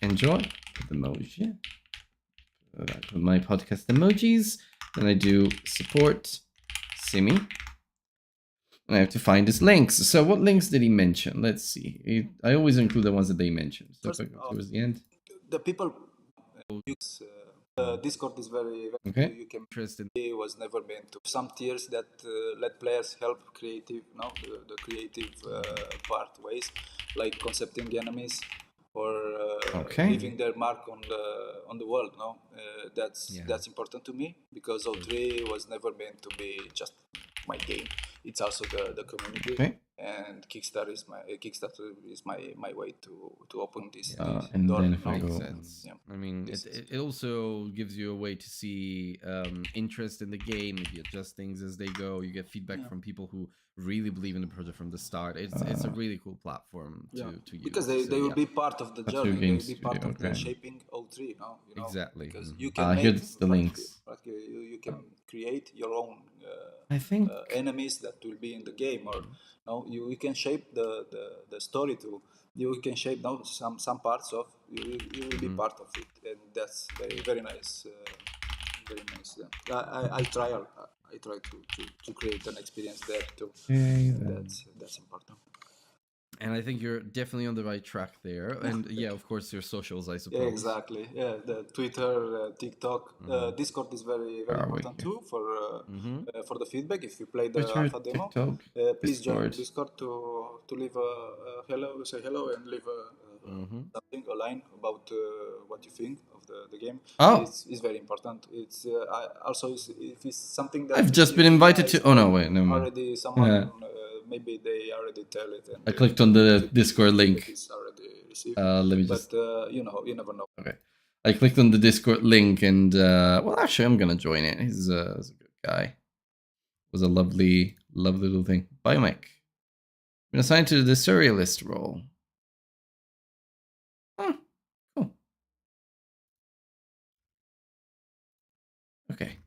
Enjoy the emoji. With my podcast emojis. Then I do support Simi. And I have to find his links. So what links did he mention? Let's see. I always include the ones that they mentioned. So First, towards the end. The people use Discord is very Okay. you can Interesting. it was never meant to some tiers that let players help creative the creative part ways like concepting enemies or Okay. leaving their mark on the world. That's important to me because O3 was never meant to be just my game. It's also the community. Okay. And Kickstarter is my way to open this. And door, then if I Makes go, sense. Yeah. I mean, it also gives you a way to see interest in the game. If you adjust things as they go, you get feedback from people who really believe in the project from the start. It's a really cool platform to use. Because they will be part of the journey. They will be part of the shaping O3 now. Exactly. Because you can here's the links. You can create your own I think enemies that will be in the game, or you can shape the story too. You can shape some parts of you will be part of it, and that's very very nice. Very nice. I try I try to create an experience there too. Okay, That's important. And I think you're definitely on the right track there. And yeah, of course, your socials, I suppose. Yeah, exactly. Yeah, the Twitter, TikTok, Discord is very Where are we important here? too for the feedback. If you play the Twitter, alpha demo, TikTok, please join Discord. Discord to leave a hello, say hello, and leave something, a line about what you think of the game. Oh. It's very important. It's also if it's something that I've just been invited to. Oh no, wait, never mind. already someone Yeah. maybe they already tell it. And I clicked on the Discord link. It's already received. Let me just. But you know, you never know. Okay. I clicked on the Discord link and well, actually, I'm gonna join it. He's a good guy. It was a lovely little thing. Biomech. Been assigned to the Surrealist role. Oh, cool. Okay.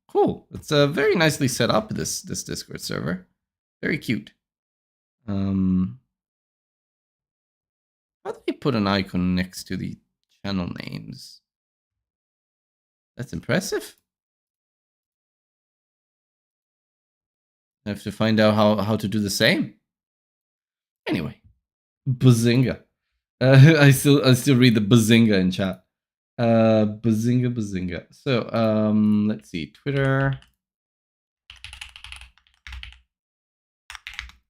Cool. It's very nicely set up, this Discord server. Very cute. How do they put an icon next to the channel names? That's impressive. I have to find out how to do the same. Anyway, Bazinga. I still read the Bazinga in chat. Bazinga. So let's see, Twitter.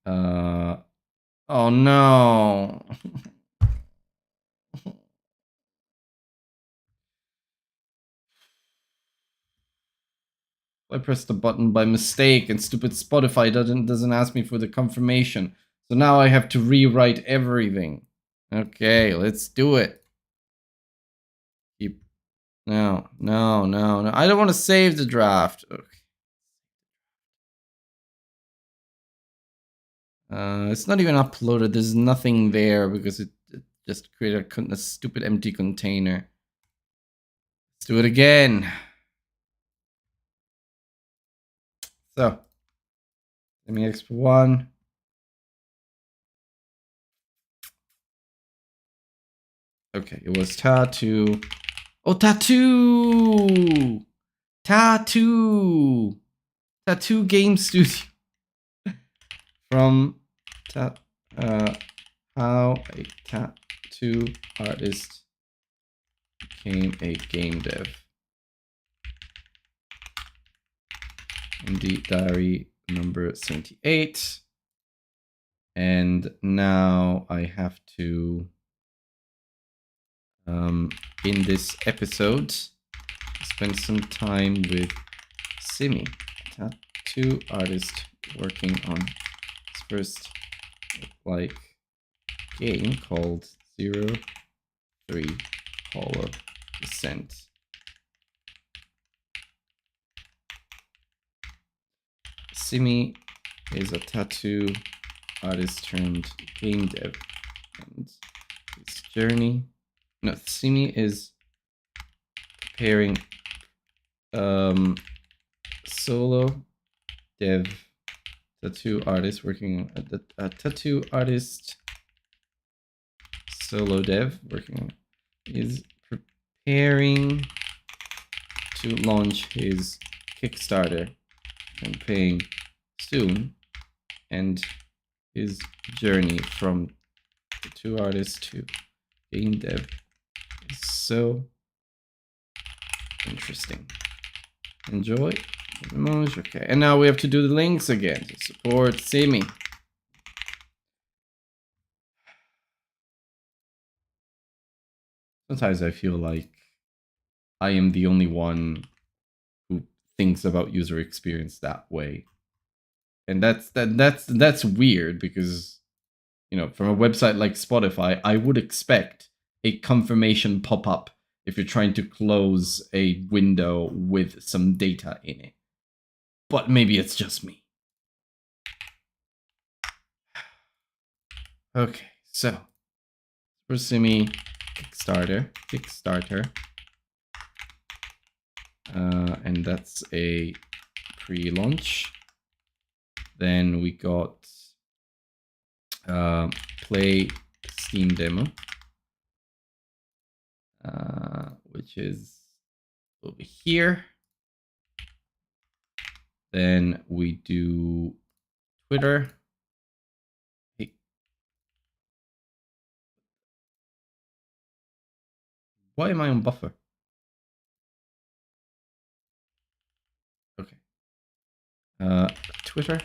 Oh no. I pressed the button by mistake and stupid Spotify doesn't ask me for the confirmation. So now I have to rewrite everything. Okay, let's do it. No. I don't want to save the draft. Okay. It's not even uploaded. There's nothing there because it just created a stupid empty container. Let's do it again. So, let me exp1. Okay, it was tattoo. Oh, tattoo! Tattoo Game Studio. From how a tattoo artist became a game dev. Indie Diary number 78. And now I have to, in this episode, spend some time with Simi, tattoo artist working on his first like game called 03 Hollow Descent. Simi is a tattoo artist turned game dev, and his journey. No, Simi is preparing solo dev tattoo artist working on a tattoo artist solo dev working on is preparing to launch his Kickstarter campaign soon, and his journey from tattoo artist to game dev is so interesting. Enjoy. Okay, and now we have to do the links again to support Simi. Sometimes I feel like I am the only one who thinks about user experience that way, and that's weird because, you know, from a website like Spotify, I would expect a confirmation pop-up if you're trying to close a window with some data in it. But maybe it's just me. Okay, so for Simi Kickstarter. And that's a pre-launch. Then we got play Steam demo, which is over here. Then we do Twitter. Hey. Why am I on buffer? Okay. Twitter.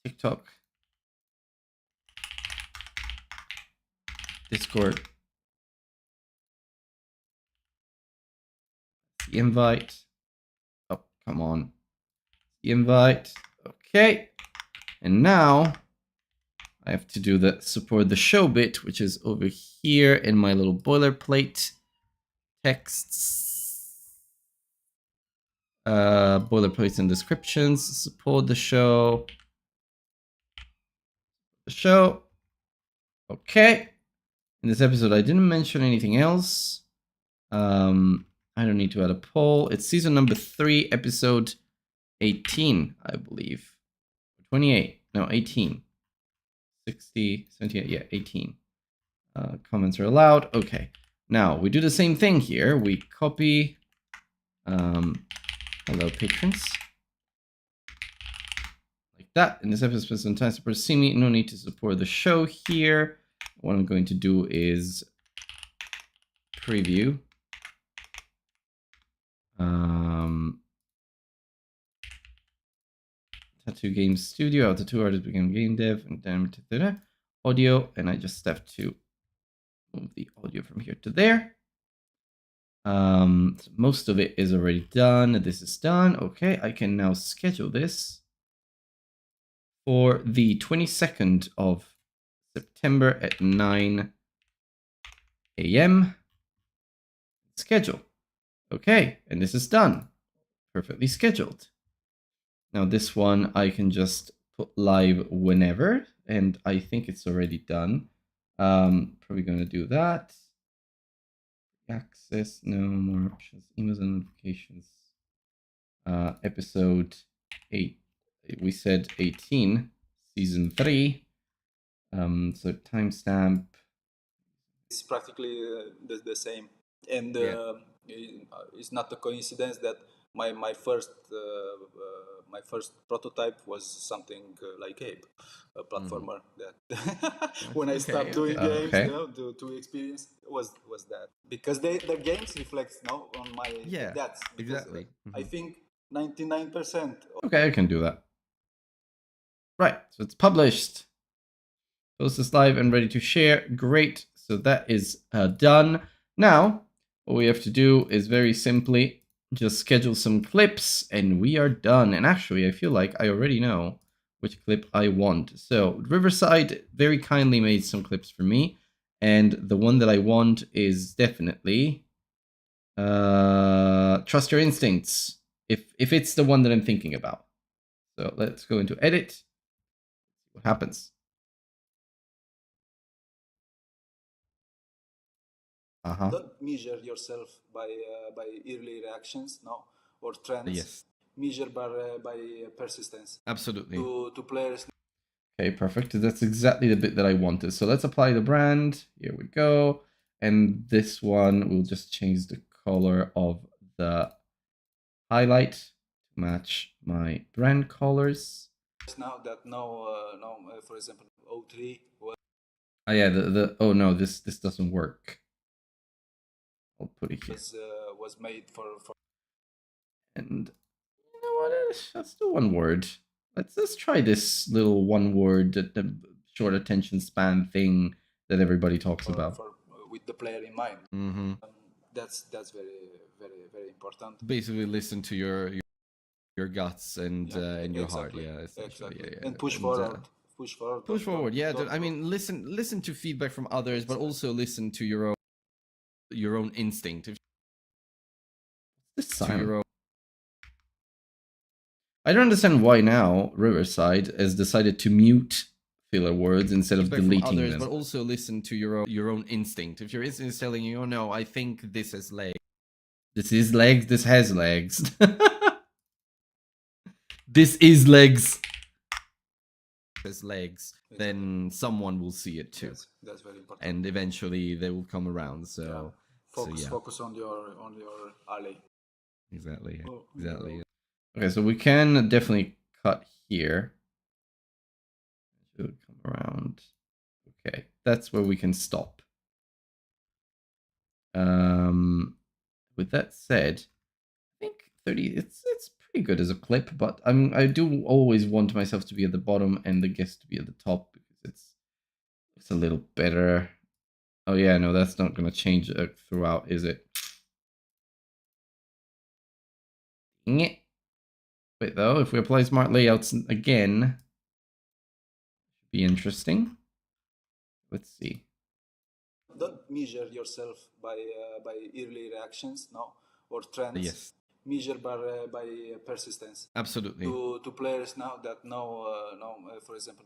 TikTok. Discord. The invite. Oh, come on. The invite. Okay. And now I have to do the support the show bit, which is over here in my little boilerplate texts. Boilerplates and descriptions. Support the show. The show. Okay. In this episode, I didn't mention anything else. I don't need to add a poll. It's season number 3, episode 18, I believe. 28. No, 18. 60, 78, yeah, 18. Comments are allowed. Okay. Now, we do the same thing here. We copy hello, patrons. Like that. In this episode, sometimes support see me. No need to support the show here. What I'm going to do is preview. Tattoo Game Studio. Our tattoo artist became game dev and then audio. And I just have to move the audio from here to there. So most of it is already done. This is done. Okay, I can now schedule this for the 22nd of September at 9 a.m. Schedule. Okay, and this is done. Perfectly scheduled. Now this one I can just put live whenever, and I think it's already done. Probably going to do that. Access, no more options, emails and notifications. Episode 8, we said 18, season 3. So timestamp. It's practically the same, and it's not a coincidence that my first prototype was something like Abe, a platformer. That when I stopped doing games, to experience was that, because their games reflect now on my that's exactly. I think 99%. Okay, I can do that. Right, so it's published. Post this live and ready to share. Great. So that is done. Now, what we have to do is very simply just schedule some clips and we are done. And actually, I feel like I already know which clip I want. So Riverside very kindly made some clips for me. And the one that I want is definitely Trust Your Instincts, if it's the one that I'm thinking about. So let's go into edit. What happens? Don't measure yourself by early reactions, no, or trends. Yes. Measure by persistence. Absolutely. To players. Okay, perfect. That's exactly the bit that I wanted. So let's apply the brand. Here we go. And this one, we'll just change the color of the highlight to match my brand colors. Now that for example, O3 was. Oh yeah, oh no, this doesn't work. I'll put it here. Was made for. And you know what? Let's do one word. Let's try this little one word, the short attention span thing that everybody talks about. With the player in mind. Mm-hmm. That's very, very, very important. Basically, listen to your guts and your heart. Yeah, essentially. Exactly. And push forward. Push forward. Push forward. Yeah, I mean, listen to feedback from others, but also listen to your own instinct. I don't understand why now Riverside has decided to mute filler words instead of deleting them. But also listen to your own instinct. If your instinct is telling you, oh no, I think this has legs. This is legs. This has legs. This is legs. Has legs. Then someone will see it too. Yes, that's very important. And eventually they will come around. So focus on your alley. Exactly. Oh, Exactly. no. Okay, so we can definitely cut here. Should come around. Okay, that's where we can stop. With that said, I think 30. It's pretty good as a clip, but I do always want myself to be at the bottom and the guest to be at the top because it's a little better. Oh yeah, no, that's not gonna change throughout, is it? Dang it. Wait though, if we apply smart layouts again, should be interesting. Let's see. Don't measure yourself by early reactions, no, or trends. Yes. Measure by persistence. Absolutely. To players now that know, for example.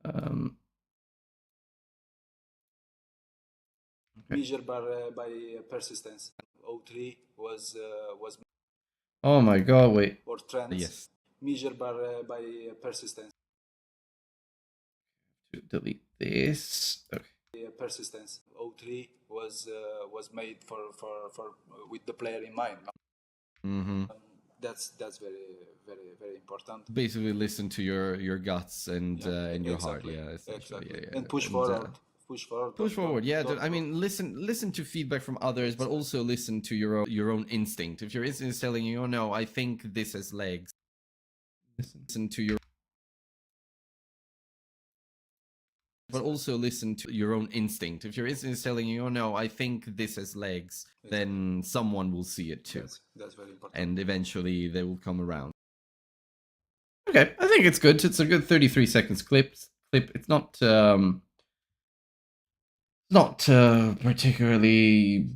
Um, okay. Measure by persistence. O3 was Oh my god! Wait. or trends. Yes. Measure by persistence. To delete this. Okay. Persistence. O3 was made for with the player in mind. Mm-hmm. That's very important. Basically, listen to your guts and your heart. Exactly. Yeah, essentially. Exactly. Yeah, yeah. And push forward. Push forward. Push forward. Yeah, don't- I mean, listen to feedback from others, but also listen to your own instinct. If your instinct is telling you, "Oh no, I think this has legs," listen to your. But also listen to your own instinct. If your instinct is telling you, "Oh no, I think this has legs," then someone will see it too, That's very important. and eventually they will come around. Okay, I think it's good. It's a good 33 seconds clip. It's not particularly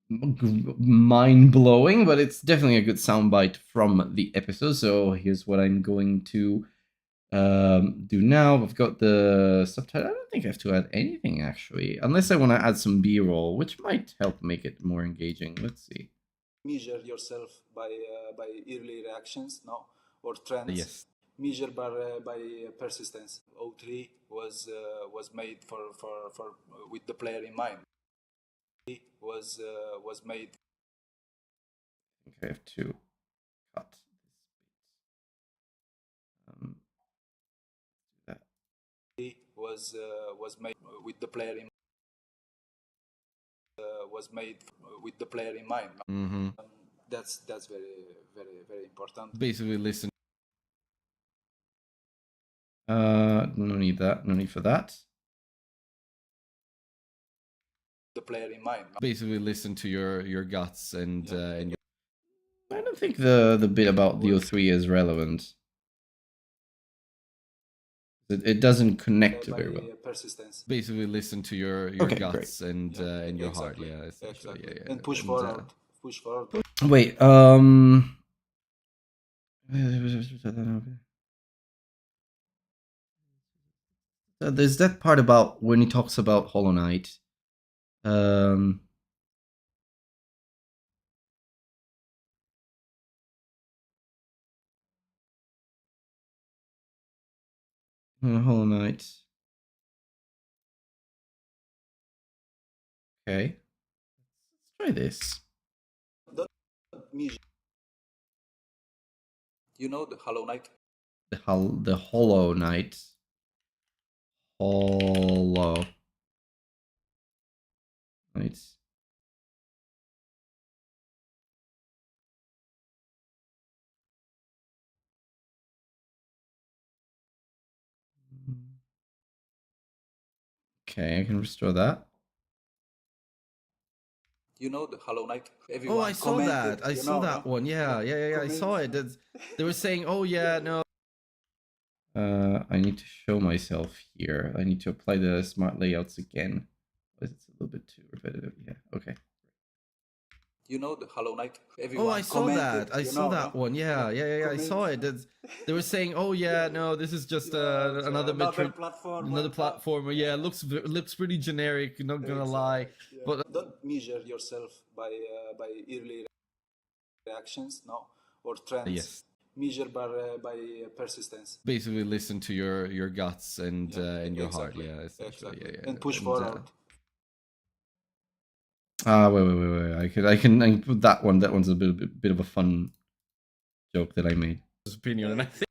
mind blowing, but it's definitely a good soundbite from the episode. So here's what I'm going to do now. I've got the subtitle. I don't think I have to add anything actually, unless I want to add some B-roll, which might help make it more engaging. Let's see. Measure yourself by early reactions, no, or trends. Yes. Measure by persistence. O3 was made for with the player in mind. Was made. I think I have to cut this bit. That. Was made with the player in. Was made with the player in mind. Mm-hmm. That's very important. Basically, listen. No need that. No need for that. The player in mind. Basically, listen to your guts and your. I don't think the bit about the O3 is relevant. It doesn't connect very well. Persistence. Basically, listen to your Okay, guts great. and your heart. Exactly. Yeah, essentially. Exactly. Yeah. And push forward. Push forward. Wait. There's that part about when he talks about Hollow Knight. Hollow Knight. Okay. Let's try this. You know the Hollow Knight? The Hollow Knight. Hollow Knight. Okay, I can restore that. You know the Hollow Knight? Oh, I saw that. I saw that one. Yeah. I saw it. They were saying, "Oh yeah, no." I need to show myself here. I need to apply the smart layouts again. It's a little bit too repetitive. Yeah. Okay. You know the Hollow Knight? Oh, I saw that. I saw that one. Yeah. I saw it. They were saying, "Oh yeah, no, this is just another platform. another platformer." Yeah, looks pretty generic. Not gonna lie, but Don't measure yourself by early reactions, no, or trends. Yes. Measure by persistence. Basically, listen to your guts and your heart. Yeah, essentially. Exactly. Yeah. And push forward. Wait. I can put that one. That one's a bit of a fun joke that I made. Opinion, and I think.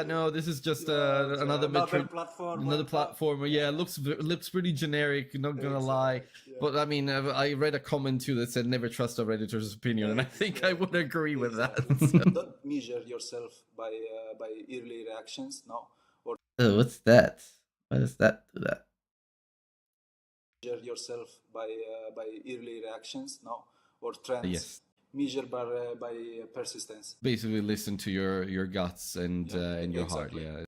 No, this is just another platform. another platformer. Yeah, looks pretty generic. Not gonna lie, but I mean, I read a comment too that said never trust a redditor's opinion, and I think I would agree with that. Don't measure yourself by early reactions, no, or Oh, what's that? Why does that do that? measure yourself by early reactions, no, or trends. Yes. Measure by persistence. Basically, listen to your guts and your exactly. heart. Yeah.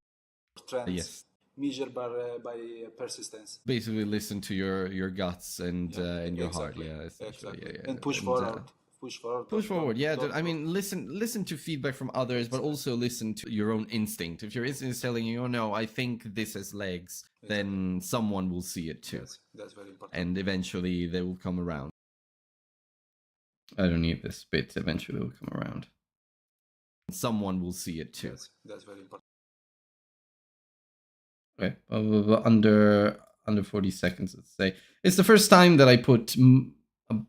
Trends. Yes. Measure by persistence. Basically, listen to your guts and your heart. exactly. Yeah. Essentially. Exactly. Yeah. And push forward. Push forward. Push forward. Yeah. Don't- I mean, listen to feedback from others, but also listen to your own instinct. If your instinct is telling you, "Oh no, I think this has legs," then someone will see it too, Yes, that's very important. and eventually they will come around. I don't need this bit. Eventually, will come around. Someone will see it too. Yes, that's very important. Okay, under 40 seconds, let's say. It's the first time that I put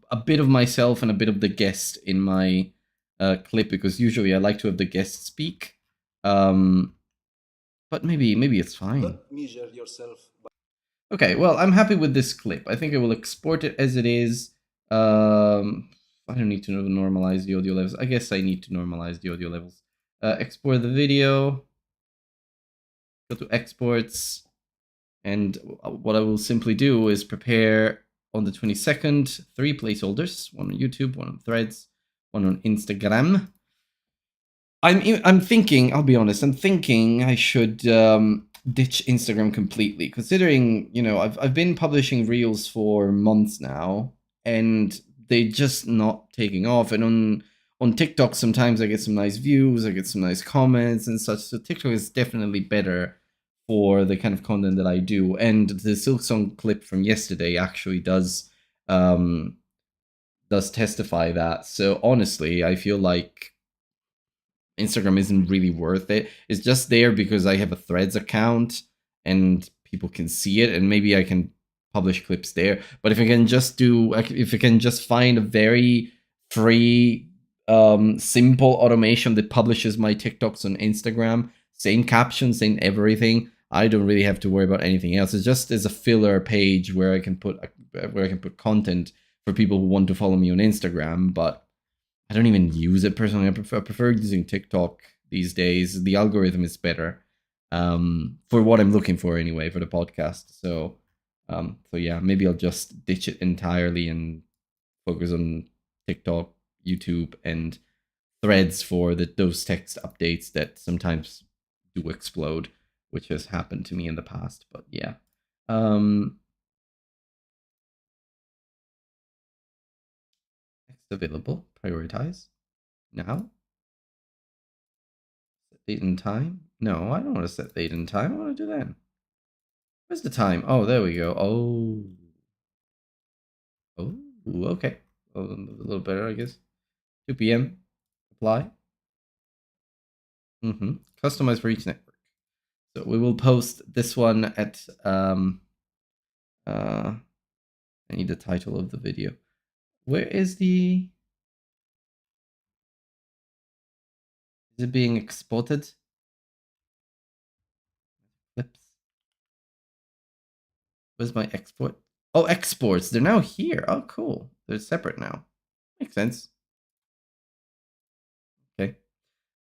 a bit of myself and a bit of the guest in my clip, because usually I like to have the guest speak. But maybe it's fine. Don't measure yourself by Okay, well, I'm happy with this clip. I think I will export it as it is. I don't need to normalize the audio levels. I guess I need to normalize the audio levels. Export the video. Go to exports. And what I will simply do is prepare on the 22nd 3 placeholders, one on YouTube, one on Threads, one on Instagram. I'm thinking, I'll be honest, I'm thinking I should ditch Instagram completely, considering, you know, I've been publishing reels for months now, and they're just not taking off. And on TikTok, sometimes I get some nice views, I get some nice comments and such. So TikTok is definitely better for the kind of content that I do. And the Silksong clip from yesterday actually does testify that. So honestly, I feel like Instagram isn't really worth it. It's just there because I have a Threads account and people can see it, and maybe I can publish clips there. But if I can just find a very free, simple automation that publishes my TikToks on Instagram, same captions, same everything, I don't really have to worry about anything else. It's just as a filler page where I can put content for people who want to follow me on Instagram, but I don't even use it personally. I prefer using TikTok these days. The algorithm is better for what I'm looking for anyway for the podcast. So yeah, maybe I'll just ditch it entirely and focus on TikTok, YouTube, and Threads for those text updates that sometimes do explode, which has happened to me in the past. But yeah. Next available, prioritize. Now. Set date and time? No, I don't want to set date and time. I want to do that. Where's the time? Oh, there we go. Oh, okay. A little better, I guess. 2 p.m. Apply. Customize for each network. So we will post this one at I need the title of the video. Where is the... Is it being exported? Clips. Where's my export? Oh, exports. They're now here. Oh, cool. They're separate now. Makes sense. Okay.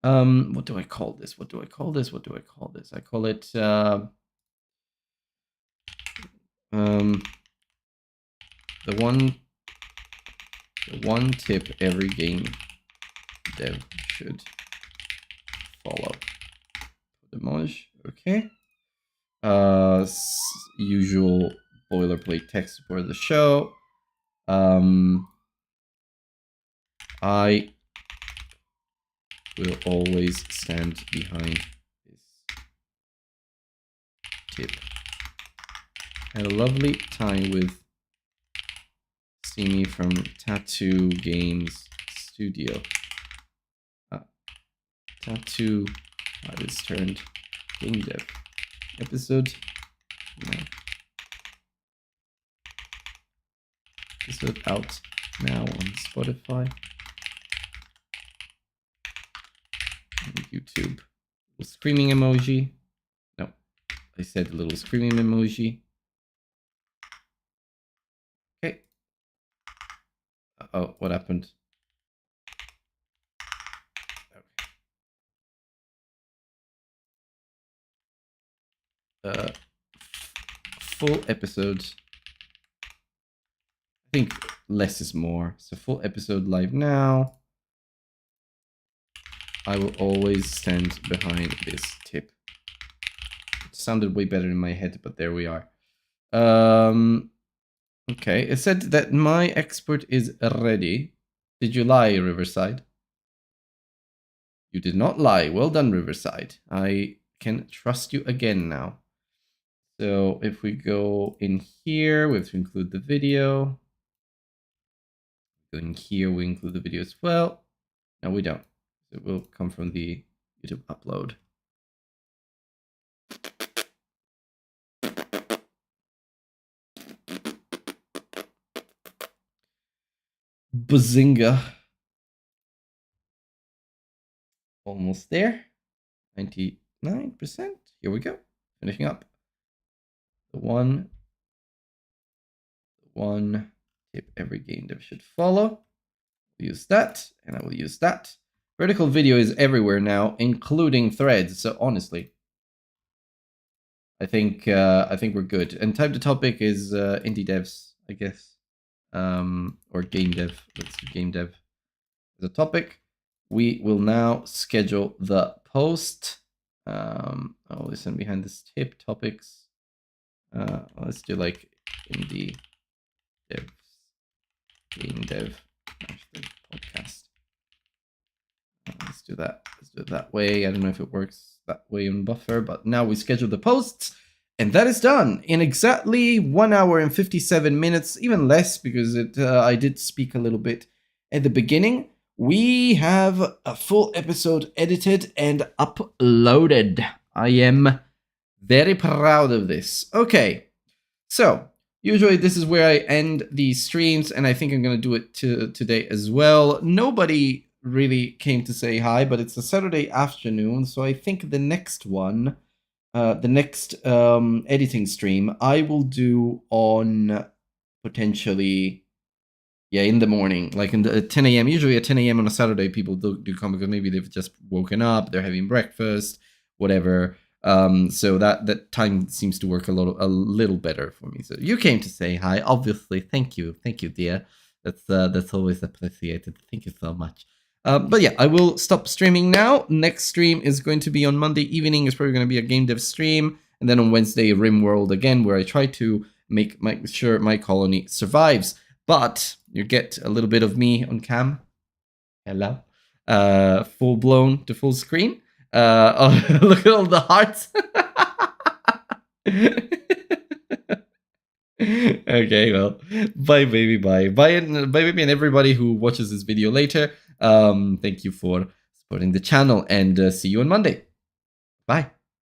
What do I call this? What do I call this? What do I call this? I call it the one tip every game dev should follow. Demolish. Okay. Usual boilerplate text for the show. I will always stand behind this tip. Had a lovely time with Simi from Tattoo Games Studio. Tattoo Artist turned game dev. Episode 9. episode out now on Spotify and YouTube. Little screaming emoji. No, I said a little screaming emoji. Okay. Oh, what happened? Full episode. I think less is more. So full episode live now. I will always stand behind this tip. It sounded way better in my head, but there we are. Okay, it said that my export is ready. Did you lie, Riverside? You did not lie. Well done, Riverside. I can trust you again now. So if we go in here, we have to include the video. Go in here, we include the video as well. No, we don't. It will come from the YouTube upload. Bazinga. Almost there. 99%. Here we go. Finishing up. The one tip every game dev should follow. We'll use that, and I will use that. Vertical video is everywhere now, including threads. So honestly, I think we're good. And type the topic is indie devs, I guess, or game dev. Let's do game dev as a topic. We will now schedule the post. I'll listen behind this tip topics. Let's do like indie devs, game dev podcast. Let's do that. Let's do it that way. I don't know if it works that way on Buffer, but now we schedule the posts, and that is done in exactly 1 hour and 57 minutes, even less because I did speak a little bit at the beginning. We have a full episode edited and uploaded. I am very proud of this. Okay, so usually this is where I end the streams, and I think I'm going to do it today as well. Nobody really came to say hi, but it's a Saturday afternoon, so I think the next one, the next editing stream, I will do on potentially, in the morning, like at 10 a.m. Usually at 10 a.m. on a Saturday, people do come because maybe they've just woken up, they're having breakfast, whatever. So that time seems to work a little better for me. So you came to say hi, obviously. Thank you, dear. That's always appreciated. Thank you so much. But yeah, I will stop streaming now. Next stream is going to be on Monday evening. It's probably going to be a game dev stream, and then on Wednesday, RimWorld again, where I try to make sure my colony survives. But you get a little bit of me on cam. Hello, full blown to full screen. Oh, look at all the hearts. Okay, well, bye baby, bye baby, and everybody who watches this video later. Thank you for supporting the channel, and see you on Monday. Bye.